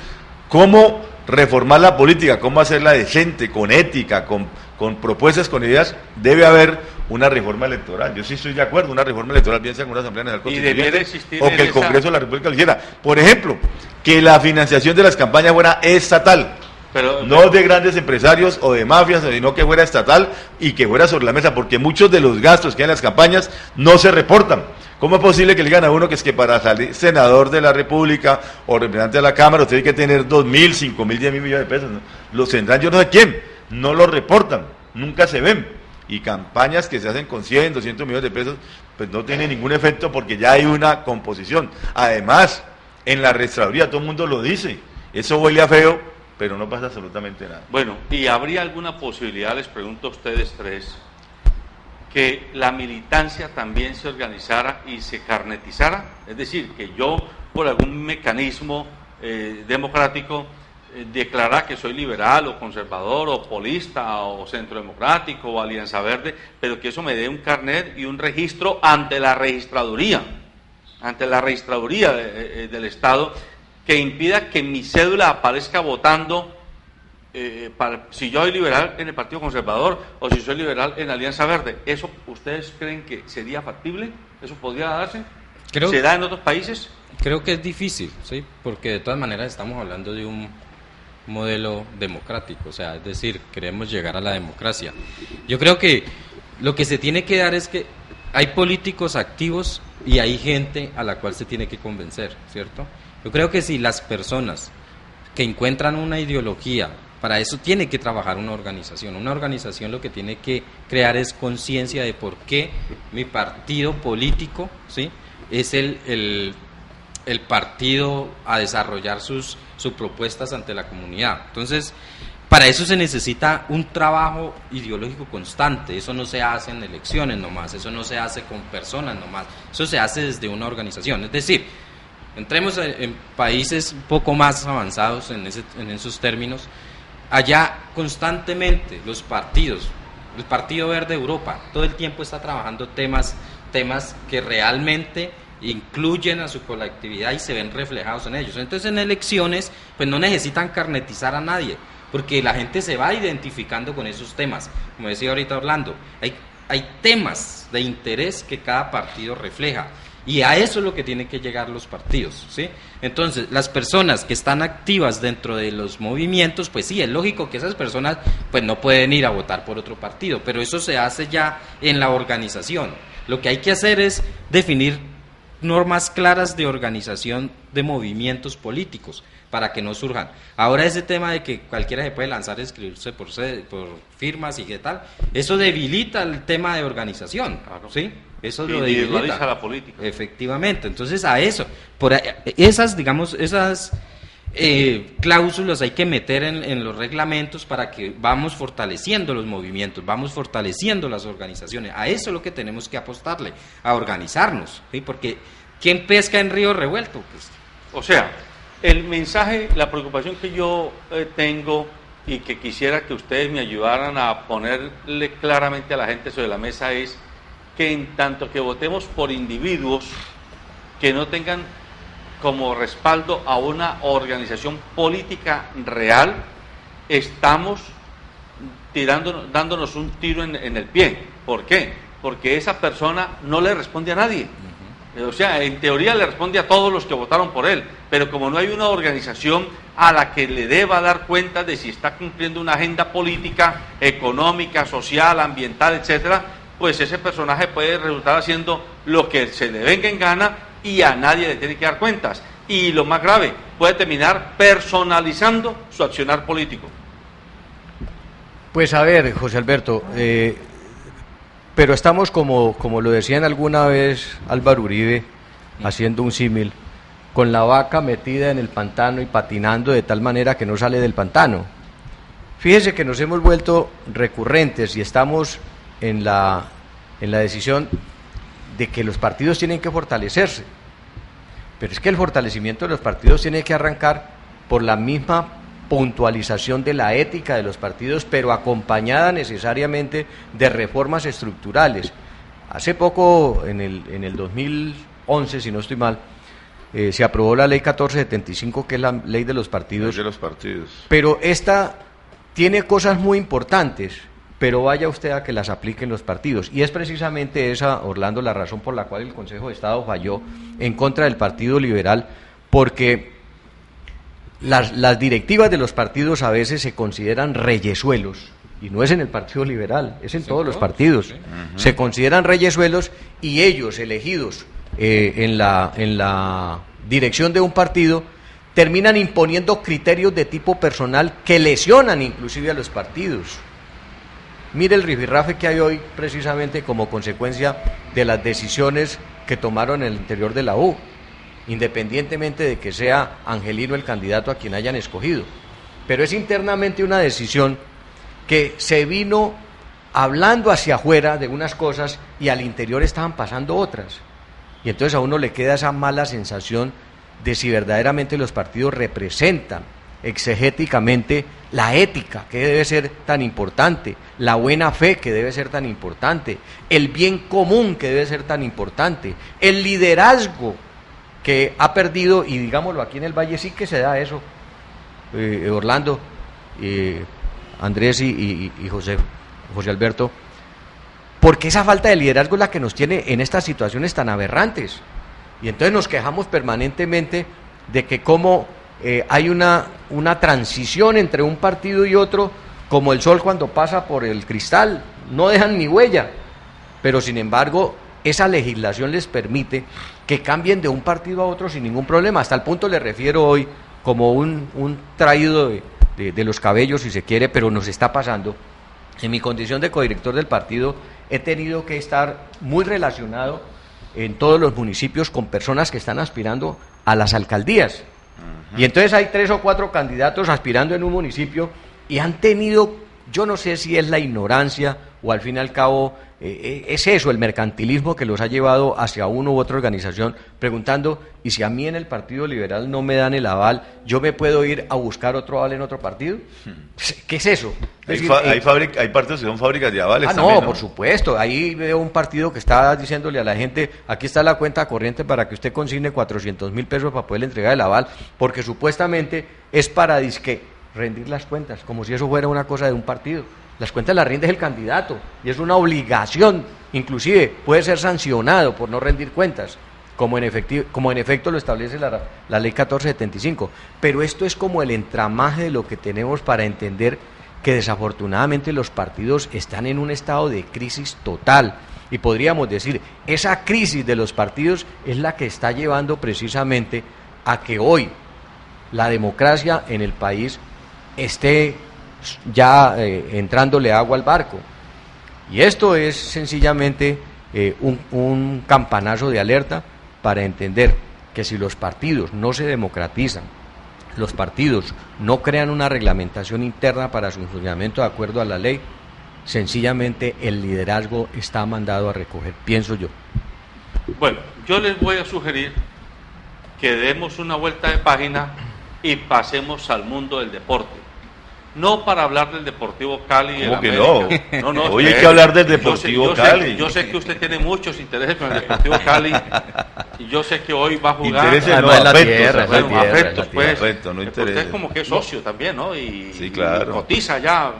¿cómo reformar la política? ¿Cómo hacerla decente, con ética, con propuestas, con ideas? Debe haber una reforma electoral. Yo sí estoy de acuerdo, una reforma electoral, bien sea con una Asamblea Nacional Constituyente o que el Congreso de la República lo hiciera. Por ejemplo, que la financiación de las campañas fuera estatal. No de grandes empresarios o de mafias, sino que fuera estatal y que fuera sobre la mesa, porque muchos de los gastos que hay en las campañas no se reportan. ¿Cómo es posible que le digan a uno que es que para salir senador de la República o representante de la Cámara usted tiene que tener 2.000, 5.000, 10.000 millones de pesos? ¿No? Los tendrán yo no sé quién, no los reportan, nunca se ven. Y campañas que se hacen con 100, 200 millones de pesos, pues no tienen ningún efecto, porque ya hay una composición. Además, en la registraduría todo el mundo lo dice, eso huele a feo, pero no pasa absolutamente nada. Bueno, ¿y habría alguna posibilidad, les pregunto a ustedes tres, que la militancia también se organizara y se carnetizara? Es decir, que yo, por algún mecanismo democrático, declarar que soy liberal o conservador o polista o centro democrático o alianza verde, pero que eso me dé un carnet y un registro ante la registraduría del Estado, que impida que mi cédula aparezca votando si yo soy liberal en el Partido Conservador o si soy liberal en Alianza Verde. ¿Eso ustedes creen que sería factible? ¿Eso podría darse? ¿Se da en otros países? Creo que es difícil, ¿sí? Porque de todas maneras estamos hablando de un modelo democrático, o sea, es decir, queremos llegar a la democracia. Yo creo que lo que se tiene que dar es que hay políticos activos y hay gente a la cual se tiene que convencer, ¿cierto? Yo creo que si las personas que encuentran una ideología, para eso tiene que trabajar una organización lo que tiene que crear es conciencia de por qué mi partido político, ¿sí?, es el partido a desarrollar sus propuestas ante la comunidad. Entonces, para eso se necesita un trabajo ideológico constante. Eso no se hace en elecciones nomás, eso no se hace con personas nomás, eso se hace desde una organización. Es decir, entremos en países un poco más avanzados en esos términos. Allá constantemente los partidos, el Partido Verde de Europa, todo el tiempo está trabajando temas que realmente incluyen a su colectividad y se ven reflejados en ellos. Entonces, en elecciones, pues no necesitan carnetizar a nadie, porque la gente se va identificando con esos temas. Como decía ahorita Orlando, hay temas de interés que cada partido refleja, y a eso es lo que tienen que llegar los partidos, ¿sí? Entonces, las personas que están activas dentro de los movimientos, pues sí, es lógico que esas personas pues no pueden ir a votar por otro partido, pero eso se hace ya en la organización. Lo que hay que hacer es definir normas claras de organización de movimientos políticos para que no surjan. Ahora ese tema de que cualquiera se puede lanzar a inscribirse por firmas y qué tal, eso debilita el tema de organización, ¿sí? Eso lo debilita la política. Efectivamente. Entonces a eso, esas cláusulas hay que meter en los reglamentos para que vamos fortaleciendo los movimientos, vamos fortaleciendo las organizaciones. A eso es lo que tenemos que apostarle, a organizarnos, ¿sí? Porque ¿quién pesca en río revuelto? Pues, o sea, el mensaje, la preocupación que yo tengo y que quisiera que ustedes me ayudaran a ponerle claramente a la gente sobre la mesa es que en tanto que votemos por individuos que no tengan como respaldo a una organización política real, estamos dándonos un tiro en el pie. ¿Por qué? Porque esa persona no le responde a nadie. O sea, en teoría le responde a todos los que votaron por él, pero como no hay una organización a la que le deba dar cuenta de si está cumpliendo una agenda política, económica, social, ambiental, etcétera, pues ese personaje puede resultar haciendo lo que se le venga en gana y a nadie le tiene que dar cuentas. Y lo más grave, puede terminar personalizando su accionar político. Pues a ver, José Alberto, pero estamos como lo decían alguna vez Álvaro Uribe, haciendo un símil, con la vaca metida en el pantano y patinando de tal manera que no sale del pantano. Fíjese que nos hemos vuelto recurrentes y estamos en la decisión de que los partidos tienen que fortalecerse, pero es que el fortalecimiento de los partidos tiene que arrancar por la misma puntualización de la ética de los partidos, pero acompañada necesariamente de reformas estructurales. Hace poco, en el 2011, si no estoy mal, se aprobó la ley 1475, que es la ley de los partidos. Ley de los partidos. Pero esta tiene cosas muy importantes, pero vaya usted a que las apliquen los partidos. Y es precisamente esa, Orlando, la razón por la cual el Consejo de Estado falló en contra del Partido Liberal, porque las directivas de los partidos a veces se consideran reyesuelos, y no es en el Partido Liberal, es en todos los partidos. Sí. Se consideran reyesuelos y ellos, elegidos en la dirección de un partido, terminan imponiendo criterios de tipo personal que lesionan inclusive a los partidos. Mire el rifirrafe que hay hoy precisamente como consecuencia de las decisiones que tomaron en el interior de la U, independientemente de que sea Angelino el candidato a quien hayan escogido. Pero es internamente una decisión que se vino hablando hacia afuera de unas cosas y al interior estaban pasando otras. Y entonces a uno le queda esa mala sensación de si verdaderamente los partidos representan exegéticamente la ética, que debe ser tan importante, la buena fe, que debe ser tan importante, el bien común, que debe ser tan importante, el liderazgo que ha perdido, y digámoslo, aquí en el Valle sí que se da eso, Orlando, Andrés y José Alberto, porque esa falta de liderazgo es la que nos tiene en estas situaciones tan aberrantes, y entonces nos quejamos permanentemente de que como hay una transición entre un partido y otro, como el sol cuando pasa por el cristal, no dejan ni huella, pero sin embargo esa legislación les permite que cambien de un partido a otro sin ningún problema. Hasta el punto le refiero hoy como un traído de los cabellos, si se quiere, pero nos está pasando. En mi condición de codirector del partido he tenido que estar muy relacionado en todos los municipios con personas que están aspirando a las alcaldías. Y entonces hay 3 o 4 candidatos aspirando en un municipio y han tenido, yo no sé si es la ignorancia o al fin y al cabo es eso, el mercantilismo que los ha llevado hacia una u otra organización, preguntando, ¿y si a mí en el Partido Liberal no me dan el aval, yo me puedo ir a buscar otro aval en otro partido? ¿Qué es eso? Es decir, hay partidos que son fábricas de avales también, ¿no? Por supuesto, ahí veo un partido que está diciéndole a la gente, aquí está la cuenta corriente para que usted consigne 400,000 pesos para poderle entregar el aval, porque supuestamente es para rendir las cuentas, como si eso fuera una cosa de un partido. Las cuentas las rinde el candidato y es una obligación, inclusive puede ser sancionado por no rendir cuentas, como en efecto lo establece la ley 1475. Pero esto es como el entramaje de lo que tenemos para entender que desafortunadamente los partidos están en un estado de crisis total. Y podríamos decir, esa crisis de los partidos es la que está llevando precisamente a que hoy la democracia en el país esté ya entrándole agua al barco. Y esto es sencillamente un campanazo de alerta para entender que si los partidos no se democratizan, los partidos no crean una reglamentación interna para su funcionamiento de acuerdo a la ley, sencillamente el liderazgo está mandado a recoger, pienso yo. Bueno, yo les voy a sugerir que demos una vuelta de página y pasemos al mundo del deporte. No para hablar del Deportivo Cali. ¿Cómo que no? No, Hoy hay que hablar del Deportivo Cali. Yo sé que usted tiene muchos intereses con el Deportivo Cali y yo sé que hoy va a jugar. Intereses no, afectos, pues. Afectos, no intereses. Usted es como que es socio también, ¿no? Y, sí, claro. Y cotiza ya.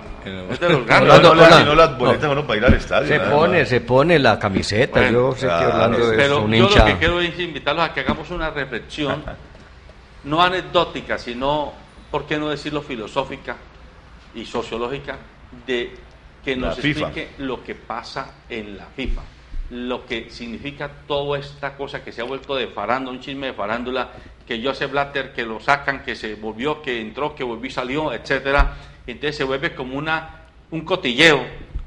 Es de los grandes. No las boletas uno para ir al estadio. Se pone la camiseta. Bueno, yo sé que Orlando es pero un yo hincha. Lo que quiero es invitarlos a que hagamos una reflexión, no anecdótica, sino, ¿por qué no decirlo filosófica y sociológica, de que nos explique lo que pasa en la FIFA, lo que significa toda esta cosa que se ha vuelto de farándula, un chisme de farándula, que Joseph Blatter, que lo sacan, que se volvió, que entró, que volvió y salió, etcétera. Entonces se vuelve como un cotilleo,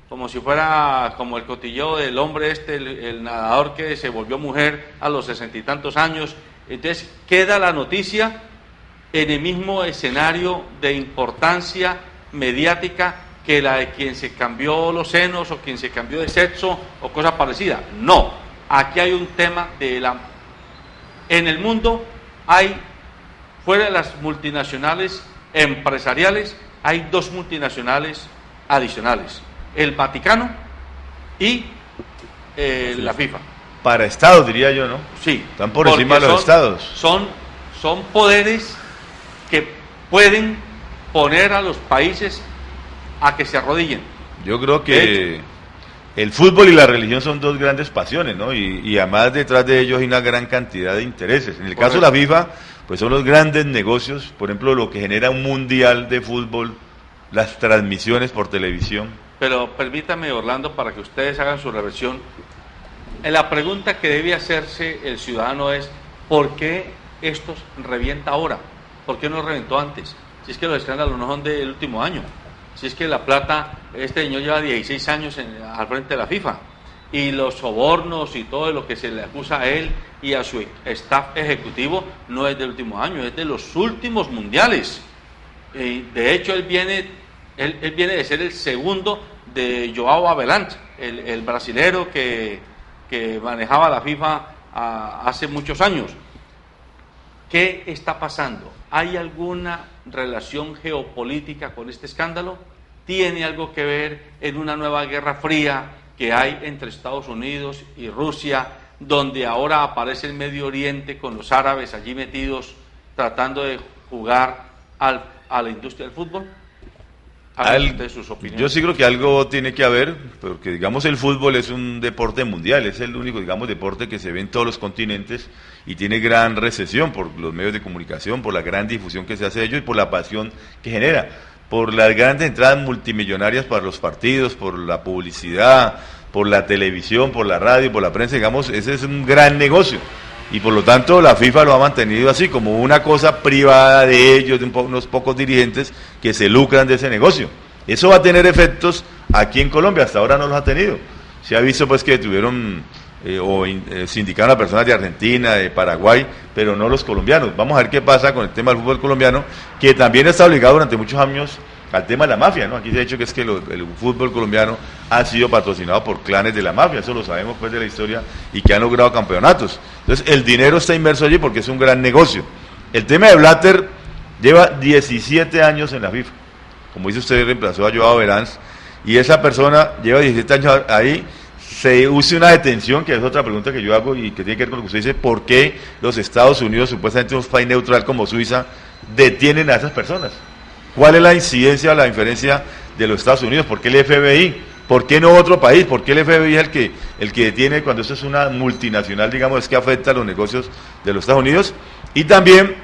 como si fuera como el cotilleo del hombre el nadador que se volvió mujer a los 60 y tantos años. Entonces queda la noticia en el mismo escenario de importancia mediática que la de quien se cambió los senos o quien se cambió de sexo o cosa parecida. No, aquí hay un tema en el mundo hay, fuera de las multinacionales empresariales, hay dos multinacionales adicionales, el Vaticano y la FIFA. Para estados, diría yo, ¿no? Sí. Están por encima de los estados. Son poderes que pueden poner a los países a que se arrodillen. Yo creo que el fútbol y la religión son dos grandes pasiones, ¿no? Y además detrás de ellos hay una gran cantidad de intereses. En el caso de la FIFA, pues son los grandes negocios, por ejemplo, lo que genera un mundial de fútbol, las transmisiones por televisión. Pero permítame, Orlando, para que ustedes hagan su reflexión, la pregunta que debe hacerse el ciudadano es, ¿por qué esto revienta ahora? ¿Por qué no reventó antes? Si es que los escándalos no son del último año, si es que La Plata, este señor lleva 16 años al frente de la FIFA, y los sobornos y todo lo que se le acusa a él y a su staff ejecutivo no es del último año, es de los últimos mundiales. De hecho, él viene de ser el segundo de João Havelange, el brasilero que manejaba la FIFA hace muchos años. ¿Qué está pasando? ¿Hay alguna relación geopolítica con este escándalo? ¿Tiene algo que ver en una nueva guerra fría que hay entre Estados Unidos y Rusia, donde ahora aparece el Medio Oriente con los árabes allí metidos tratando de jugar a la industria del fútbol? Sus opiniones. Yo sí creo que algo tiene que haber, porque digamos el fútbol es un deporte mundial, es el único, digamos, deporte que se ve en todos los continentes y tiene gran recesión por los medios de comunicación, por la gran difusión que se hace de ello y por la pasión que genera, por las grandes entradas multimillonarias para los partidos, por la publicidad, por la televisión, por la radio, por la prensa, digamos, ese es un gran negocio. Y por lo tanto la FIFA lo ha mantenido así, como una cosa privada de ellos, de unos pocos dirigentes que se lucran de ese negocio. Eso va a tener efectos aquí en Colombia, hasta ahora no los ha tenido. Se ha visto pues que tuvieron se indicaron a personas de Argentina, de Paraguay, pero no los colombianos. Vamos a ver qué pasa con el tema del fútbol colombiano, que también está obligado durante muchos años al tema de la mafia, ¿no? Aquí se ha dicho que es que el fútbol colombiano ha sido patrocinado por clanes de la mafia, eso lo sabemos pues de la historia, y que han logrado campeonatos. Entonces el dinero está inmerso allí porque es un gran negocio. El tema de Blatter lleva 17 años en la FIFA, como dice usted, reemplazó a João Havelange, y esa persona lleva 17 años ahí. Se use una detención, que es otra pregunta que yo hago y que tiene que ver con lo que usted dice, ¿por qué los Estados Unidos, supuestamente un país neutral como Suiza, detienen a esas personas? ¿Cuál es la incidencia o la diferencia de los Estados Unidos? ¿Por qué el FBI? ¿Por qué no otro país? ¿Por qué el FBI es el que detiene cuando esto es una multinacional, digamos, es que afecta a los negocios de los Estados Unidos? Y también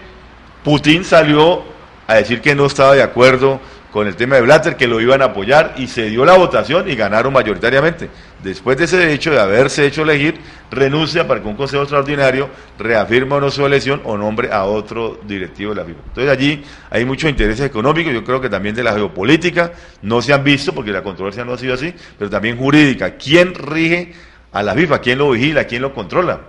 Putin salió a decir que no estaba de acuerdo con el tema de Blatter, que lo iban a apoyar, y se dio la votación y ganaron mayoritariamente. Después de ese hecho, de haberse hecho elegir, renuncia para que un consejo extraordinario reafirme o no su elección o nombre a otro directivo de la FIFA. Entonces allí hay muchos intereses económicos, yo creo que también de la geopolítica, no se han visto porque la controversia no ha sido así, pero también jurídica. ¿Quién rige a la FIFA? ¿Quién lo vigila? ¿Quién lo controla?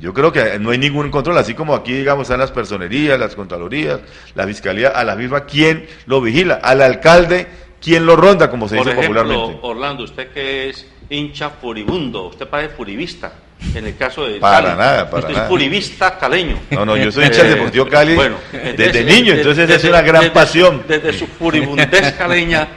Yo creo que no hay ningún control, así como aquí, digamos, están las personerías, las contralorías, la fiscalía, a la FIFA, ¿quién lo vigila? Al alcalde, ¿quién lo ronda, como se dice popularmente? Por ejemplo, Orlando, usted que es hincha furibundo, usted parece furibista, en el caso de Para Cali. nada, para usted nada. es furibista caleño. No, yo soy hincha del Deportivo Cali Bueno, desde niño, entonces es una gran pasión. Desde su furibundez caleña,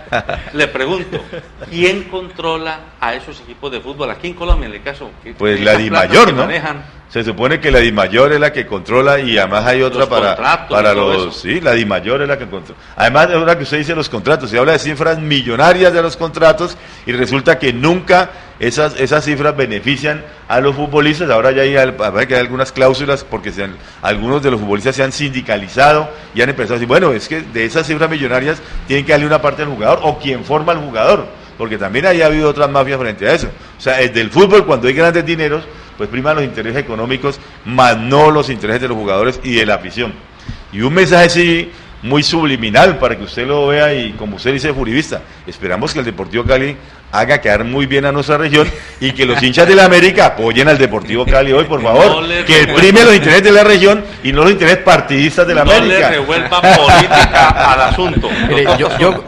le pregunto, ¿quién controla a esos equipos de fútbol aquí en Colombia, en el caso? Pues esa la plata DIMAYOR, que ¿no? manejan? Se supone que la DIMAYOR es la que controla y además hay otra Los para contratos y todo los... eso. Sí, la DIMAYOR es la que controla. Además, ahora que usted dice los contratos, se habla de cifras millonarias de los contratos y resulta que nunca esas cifras benefician a los futbolistas. Ahora ya hay algunas cláusulas porque algunos de los futbolistas se han sindicalizado y han empezado a decir, bueno, es que de esas cifras millonarias tienen que darle una parte al jugador o quien forma al jugador, porque también ha habido otras mafias frente a eso. O sea, desde el fútbol, cuando hay grandes dineros, pues priman los intereses económicos, más no los intereses de los jugadores y de la afición. Y un mensaje así muy subliminal para que usted lo vea y como usted dice, furibista. Esperamos que el Deportivo Cali haga quedar muy bien a nuestra región y que los hinchas de la América apoyen al Deportivo Cali hoy, por favor, que prime los intereses de la región y no los intereses partidistas de la América. No le revuelva política al asunto. Mire,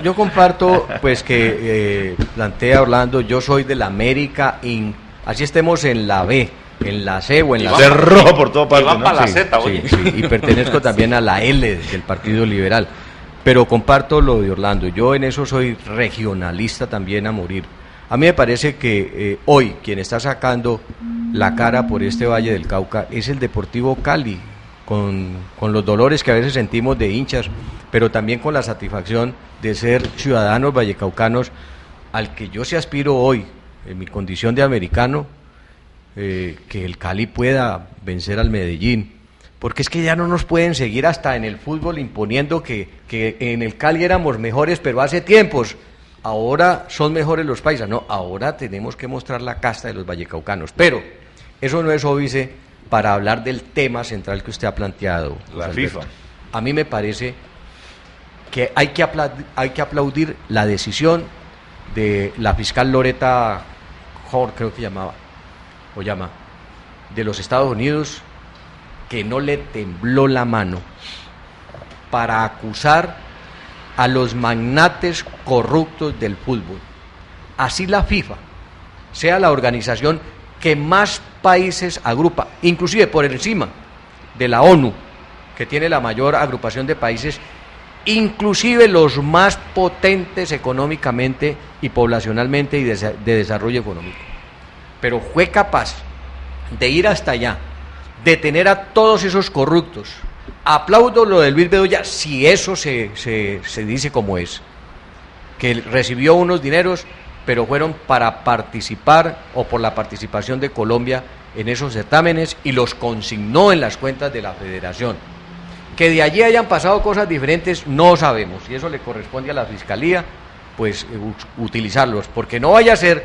yo comparto pues que plantea Orlando, yo soy de la América, así estemos en la B, en la C o en la C. rojo por todo parte, ¿no? Para la Z, sí, y pertenezco también a la L del Partido Liberal. Pero comparto lo de Orlando, yo en eso soy regionalista también a morir. A mí me parece que hoy quien está sacando la cara por este Valle del Cauca es el Deportivo Cali, con los dolores que a veces sentimos de hinchas, pero también con la satisfacción de ser ciudadanos vallecaucanos, al que yo sí aspiro hoy, en mi condición de americano, que el Cali pueda vencer al Medellín. Porque es que ya no nos pueden seguir hasta en el fútbol imponiendo que en el Cali éramos mejores, pero hace tiempos. Ahora son mejores los paisas. No, ahora tenemos que mostrar la casta de los vallecaucanos. Pero eso no es óbice para hablar del tema central que usted ha planteado. La FIFA. A mí me parece que hay que aplaudir la decisión de la fiscal Loretta Hort, creo que llama, de los Estados Unidos, que no le tembló la mano para acusar a los magnates corruptos del fútbol. Así la FIFA sea la organización que más países agrupa, inclusive por encima de la ONU, que tiene la mayor agrupación de países, inclusive los más potentes económicamente y poblacionalmente y de desarrollo económico. Pero fue capaz de ir hasta allá, de tener a todos esos corruptos. Aplaudo lo de Luis Bedoya, si eso se dice como es, que recibió unos dineros, pero fueron para participar o por la participación de Colombia en esos certámenes y los consignó en las cuentas de la federación. Que de allí hayan pasado cosas diferentes no sabemos, y eso le corresponde a la Fiscalía, pues utilizarlos, porque no vaya a ser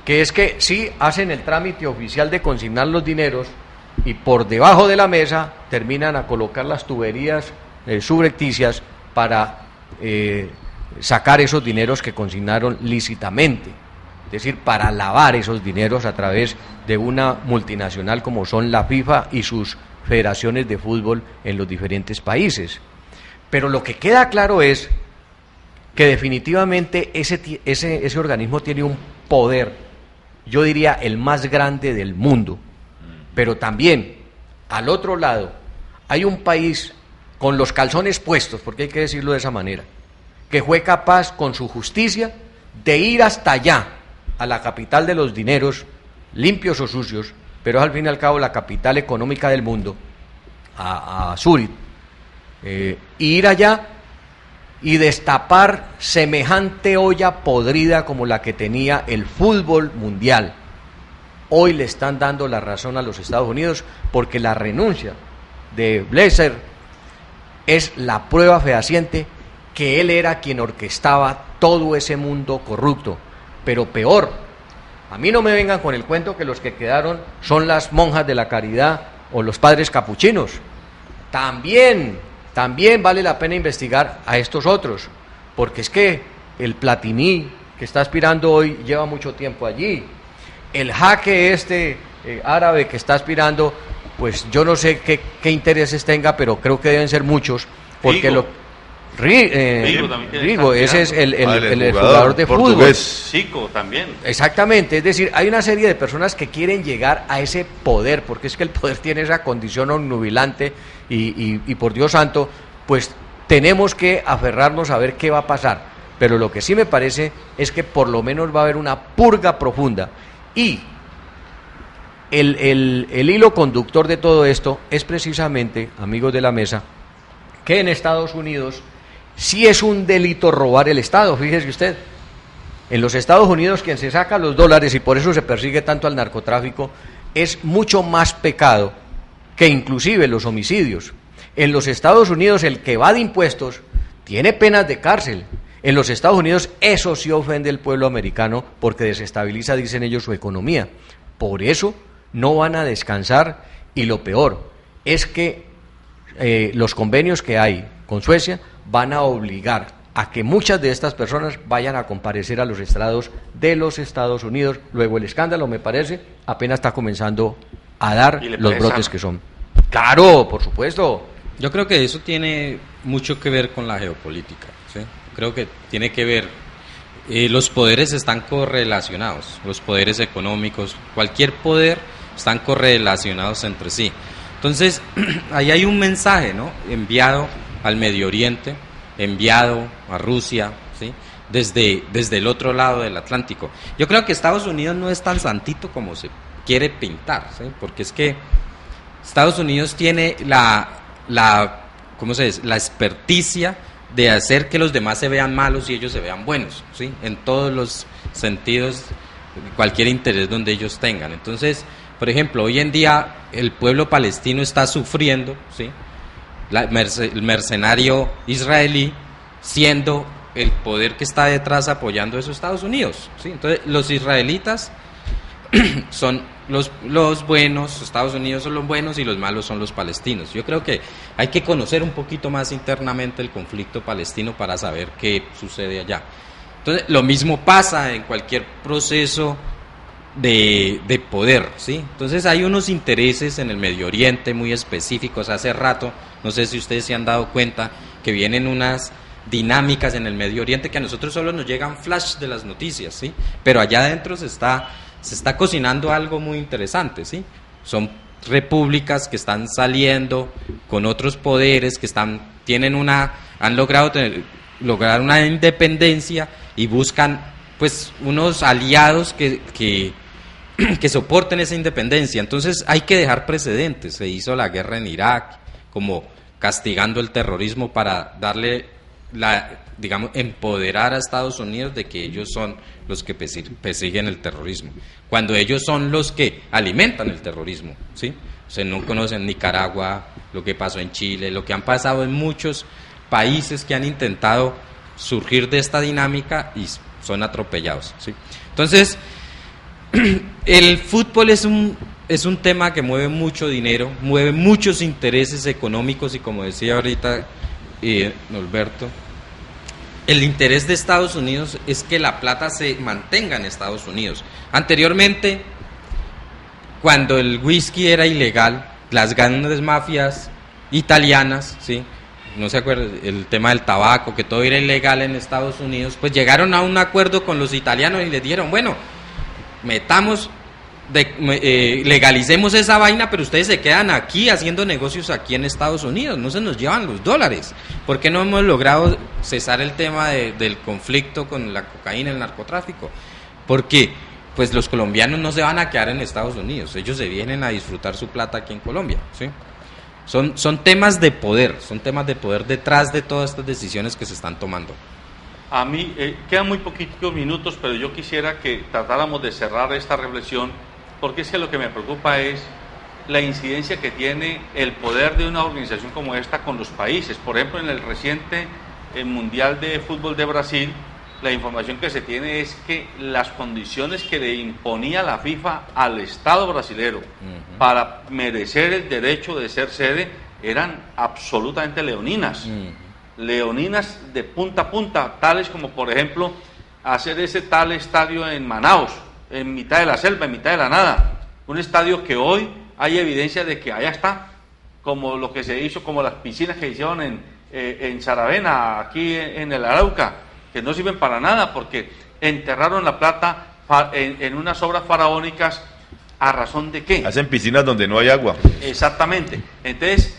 que es que sí hacen el trámite oficial de consignar los dineros y por debajo de la mesa terminan a colocar las tuberías subrepticias para sacar esos dineros que consignaron lícitamente, es decir, para lavar esos dineros a través de una multinacional como son la FIFA y sus federaciones de fútbol en los diferentes países. Pero lo que queda claro es que definitivamente ese organismo tiene un poder, yo diría el más grande del mundo. Pero también, al otro lado, hay un país con los calzones puestos, porque hay que decirlo de esa manera, que fue capaz con su justicia de ir hasta allá, a la capital de los dineros, limpios o sucios, pero es al fin y al cabo la capital económica del mundo, a Zúrich, ir allá y destapar semejante olla podrida como la que tenía el fútbol mundial. Hoy le están dando la razón a los Estados Unidos porque la renuncia de Blatter es la prueba fehaciente que él era quien orquestaba todo ese mundo corrupto. Pero peor, a mí no me vengan con el cuento que los que quedaron son las monjas de la caridad o los padres capuchinos. También vale la pena investigar a estos otros, porque es que el Platini que está aspirando hoy lleva mucho tiempo allí. El Jaque árabe que está aspirando, pues yo no sé qué intereses tenga, pero creo que deben ser muchos, porque Figo. Rigo, ese es el jugador de fútbol. Zico también. Exactamente, es decir, hay una serie de personas que quieren llegar a ese poder, porque es que el poder tiene esa condición obnubilante y por Dios santo, pues tenemos que aferrarnos a ver qué va a pasar. Pero lo que sí me parece es que por lo menos va a haber una purga profunda y el hilo conductor de todo esto es precisamente, amigos de la mesa, que en Estados Unidos sí es un delito robar el Estado, fíjese usted. En los Estados Unidos quien se saca los dólares, y por eso se persigue tanto al narcotráfico, es mucho más pecado que inclusive los homicidios. En los Estados Unidos el que evade impuestos tiene penas de cárcel. En los Estados Unidos eso sí ofende al pueblo americano porque desestabiliza, dicen ellos, su economía. Por eso no van a descansar, y lo peor es que los convenios que hay con Suecia van a obligar a que muchas de estas personas vayan a comparecer a los estrados de los Estados Unidos. Luego el escándalo, me parece, apenas está comenzando a dar los brotes que son. Claro, por supuesto. Yo creo que eso tiene mucho que ver con la geopolítica, ¿sí? Creo que tiene que ver, los poderes están correlacionados, los poderes económicos, cualquier poder están correlacionados entre sí. Entonces, ahí hay un mensaje, ¿no?, enviado al Medio Oriente, enviado a Rusia, ¿sí?, desde el otro lado del Atlántico. Yo creo que Estados Unidos no es tan santito como se quiere pintar, ¿sí?, porque es que Estados Unidos tiene ¿cómo se dice?, la experticia de hacer que los demás se vean malos y ellos se vean buenos, ¿sí?, en todos los sentidos, cualquier interés donde ellos tengan. Entonces, por ejemplo, hoy en día el pueblo palestino está sufriendo, ¿sí?, el mercenario israelí siendo el poder que está detrás apoyando a esos Estados Unidos, ¿sí? Entonces, los israelitas son los buenos, Estados Unidos son los buenos y los malos son los palestinos. Yo creo que hay que conocer un poquito más internamente el conflicto palestino para saber qué sucede allá. Entonces, lo mismo pasa en cualquier proceso de poder, ¿sí? Entonces, hay unos intereses en el Medio Oriente muy específicos. Hace rato, no sé si ustedes se han dado cuenta, que vienen unas dinámicas en el Medio Oriente que a nosotros solo nos llegan flash de las noticias, ¿sí? Pero allá adentro se está cocinando algo muy interesante, ¿sí? Son repúblicas que están saliendo con otros poderes que han logrado lograr una independencia y buscan, pues, unos aliados que soporten esa independencia. Entonces hay que dejar precedentes. Se hizo la guerra en Irak, como castigando el terrorismo para darle empoderar a Estados Unidos de que ellos son los que persiguen el terrorismo, cuando ellos son los que alimentan el terrorismo, ¿sí? O sea, no conocen Nicaragua, lo que pasó en Chile, lo que han pasado en muchos países que han intentado surgir de esta dinámica y son atropellados, ¿sí? Entonces, el fútbol es un tema que mueve mucho dinero, mueve muchos intereses económicos y, como decía ahorita Norberto, el interés de Estados Unidos es que la plata se mantenga en Estados Unidos. Anteriormente, cuando el whisky era ilegal, las grandes mafias italianas, ¿sí?, no se acuerdan, el tema del tabaco, que todo era ilegal en Estados Unidos, pues llegaron a un acuerdo con los italianos y les dijeron, bueno, legalicemos esa vaina, pero ustedes se quedan aquí haciendo negocios aquí en Estados Unidos, no se nos llevan los dólares. ¿Por qué no hemos logrado cesar el tema del conflicto con la cocaína y el narcotráfico? Porque pues los colombianos no se van a quedar en Estados Unidos, ellos se vienen a disfrutar su plata aquí en Colombia, ¿sí? Son temas de poder, detrás de todas estas decisiones que se están tomando. A mí quedan muy poquitos minutos, pero yo quisiera que tratáramos de cerrar esta reflexión, porque es que lo que me preocupa es la incidencia que tiene el poder de una organización como esta con los países. Por ejemplo, en el reciente Mundial de Fútbol de Brasil, la información que se tiene es que las condiciones que le imponía la FIFA al Estado brasilero para merecer el derecho de ser sede eran absolutamente leoninas. Leoninas de punta a punta, tales como, por ejemplo, hacer ese tal estadio en Manaus, en mitad de la selva, en mitad de la nada. Un estadio que hoy hay evidencia de que allá está, como lo que se hizo, como las piscinas que hicieron en Saravena, aquí en el Arauca, que no sirven para nada porque enterraron la plata en unas obras faraónicas. ¿A razón de qué? Hacen piscinas donde no hay agua. Exactamente. Entonces,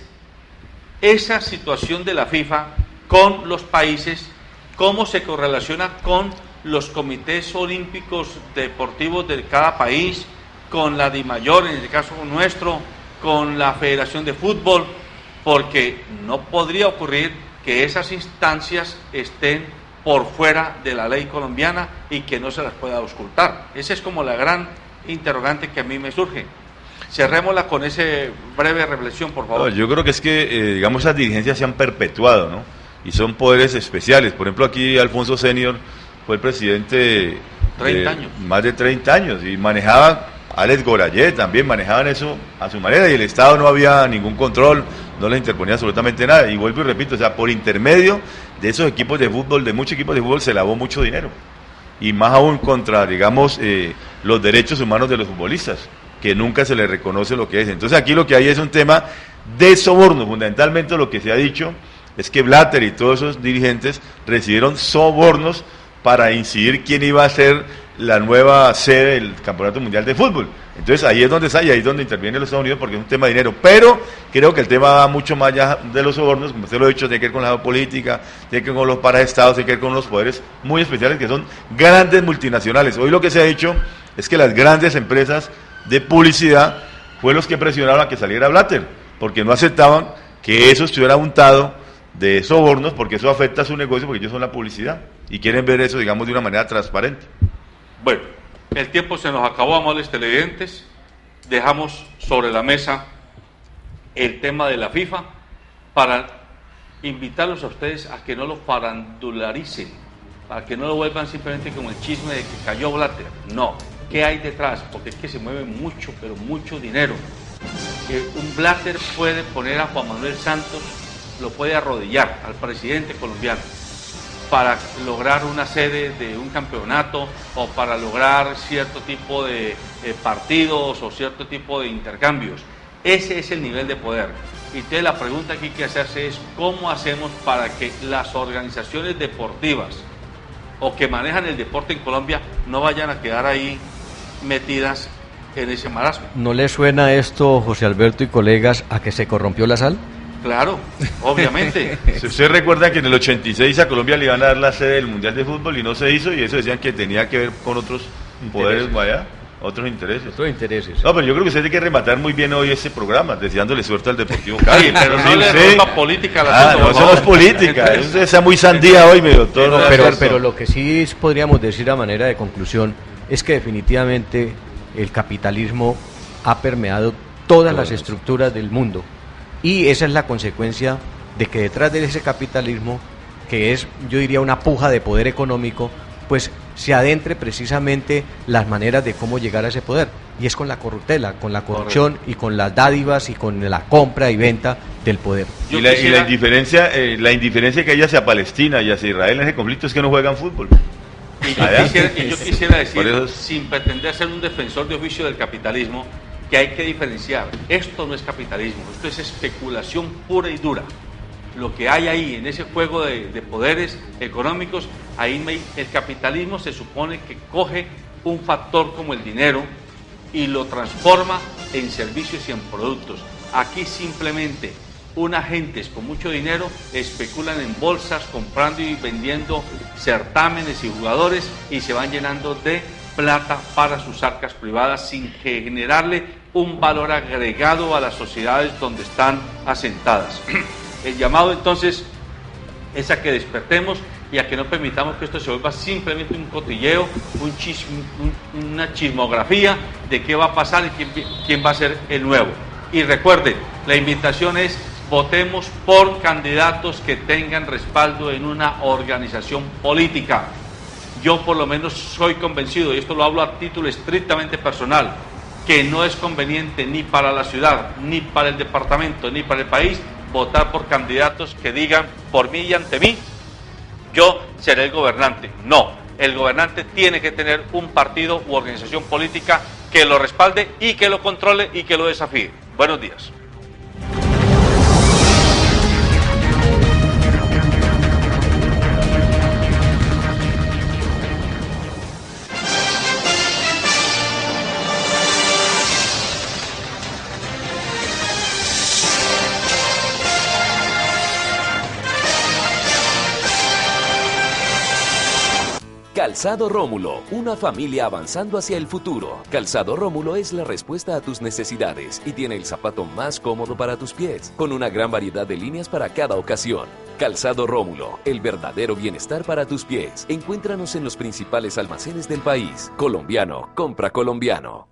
esa situación de la FIFA con los países, cómo se correlaciona con los comités olímpicos deportivos de cada país, con la DIMAYOR, en el caso nuestro, con la Federación de Fútbol, porque no podría ocurrir que esas instancias estén por fuera de la ley colombiana y que no se las pueda auscultar. Esa es como la gran interrogante que a mí me surge. Cerrémosla con esa breve reflexión, por favor. No, yo creo que es que, digamos, esas dirigencias se han perpetuado, ¿no? Y son poderes especiales. Por ejemplo, aquí Alfonso Senior fue el presidente 30 años. Más de 30 años, y manejaba, Alex Gorayé también manejaban eso a su manera, y el Estado no había ningún control, no les interponía absolutamente nada. Y vuelvo y repito, o sea, por intermedio de esos equipos de fútbol, de muchos equipos de fútbol, se lavó mucho dinero. Y más aún contra, digamos, los derechos humanos de los futbolistas, que nunca se les reconoce lo que es. Entonces aquí lo que hay es un tema de soborno. Fundamentalmente lo que se ha dicho es que Blatter y todos esos dirigentes recibieron sobornos para incidir quién iba a ser la nueva sede del Campeonato Mundial de Fútbol. Entonces ahí es donde está, y ahí es donde interviene los Estados Unidos, porque es un tema de dinero. Pero creo que el tema va mucho más allá de los sobornos, como usted lo ha dicho, tiene que ver con la geopolítica, tiene que ver con los paraestados, tiene que ver con los poderes muy especiales que son grandes multinacionales. Hoy lo que se ha dicho es que las grandes empresas de publicidad fue los que presionaron a que saliera Blatter, porque no aceptaban que eso estuviera untado de sobornos, porque eso afecta a su negocio, porque ellos son la publicidad y quieren ver eso, digamos, de una manera transparente. Bueno, el tiempo se nos acabó, amables televidentes. Dejamos sobre la mesa el tema de la FIFA para invitarlos a ustedes a que no lo farandularicen, para que no lo vuelvan simplemente como el chisme de que cayó Blatter. No, ¿qué hay detrás? Porque es que se mueve mucho, pero mucho dinero. Un Blatter puede poner a Juan Manuel Santos, lo puede arrodillar al presidente colombiano para lograr una sede de un campeonato o para lograr cierto tipo de partidos o cierto tipo de intercambios. Ese es el nivel de poder. Y entonces la pregunta que hay que hacerse es ¿cómo hacemos para que las organizaciones deportivas o que manejan el deporte en Colombia no vayan a quedar ahí metidas en ese marasmo? ¿No le suena esto, José Alberto y colegas, a que se corrompió la sal? Claro, obviamente. Si usted recuerda que en el 86 a Colombia le iban a dar la sede del Mundial de Fútbol y no se hizo, y eso decían que tenía que ver con otros poderes allá, otros intereses. Otros intereses. No, pero yo creo que usted tiene que rematar muy bien hoy este programa, deseándole suerte al Deportivo Cali. Sí, pero no le rompa política a la no, eso no es política, eso está muy sandía hoy, mi doctor. Pero lo que sí podríamos decir a manera de conclusión es que definitivamente el capitalismo ha permeado todas las estructuras del mundo. Y esa es la consecuencia de que detrás de ese capitalismo, que es, yo diría, una puja de poder económico, pues se adentre precisamente las maneras de cómo llegar a ese poder. Y es con la corruptela, con la corrupción y con las dádivas y con la compra y venta del poder. Y la indiferencia que hay hacia Palestina y hacia Israel en ese conflicto es que no juegan fútbol. Y yo quisiera decir, sin pretender ser un defensor de oficio del capitalismo, que hay que diferenciar. Esto no es capitalismo, esto es especulación pura y dura. Lo que hay ahí en ese juego de poderes económicos, ahí el capitalismo se supone que coge un factor como el dinero y lo transforma en servicios y en productos. Aquí simplemente unas gentes con mucho dinero especulan en bolsas, comprando y vendiendo certámenes y jugadores y se van llenando de plata para sus arcas privadas sin generarle un valor agregado a las sociedades donde están asentadas. El llamado entonces es a que despertemos y a que no permitamos que esto se vuelva simplemente un cotilleo, una chismografía de qué va a pasar y quién va a ser el nuevo. Y recuerden, la invitación es votemos por candidatos que tengan respaldo en una organización política. Yo por lo menos soy convencido, y esto lo hablo a título estrictamente personal, que no es conveniente ni para la ciudad, ni para el departamento, ni para el país, votar por candidatos que digan, por mí y ante mí, yo seré el gobernante. No, el gobernante tiene que tener un partido u organización política que lo respalde y que lo controle y que lo desafíe. Buenos días. Calzado Rómulo, una familia avanzando hacia el futuro. Calzado Rómulo es la respuesta a tus necesidades y tiene el zapato más cómodo para tus pies, con una gran variedad de líneas para cada ocasión. Calzado Rómulo, el verdadero bienestar para tus pies. Encuéntranos en los principales almacenes del país. Colombiano, compra colombiano.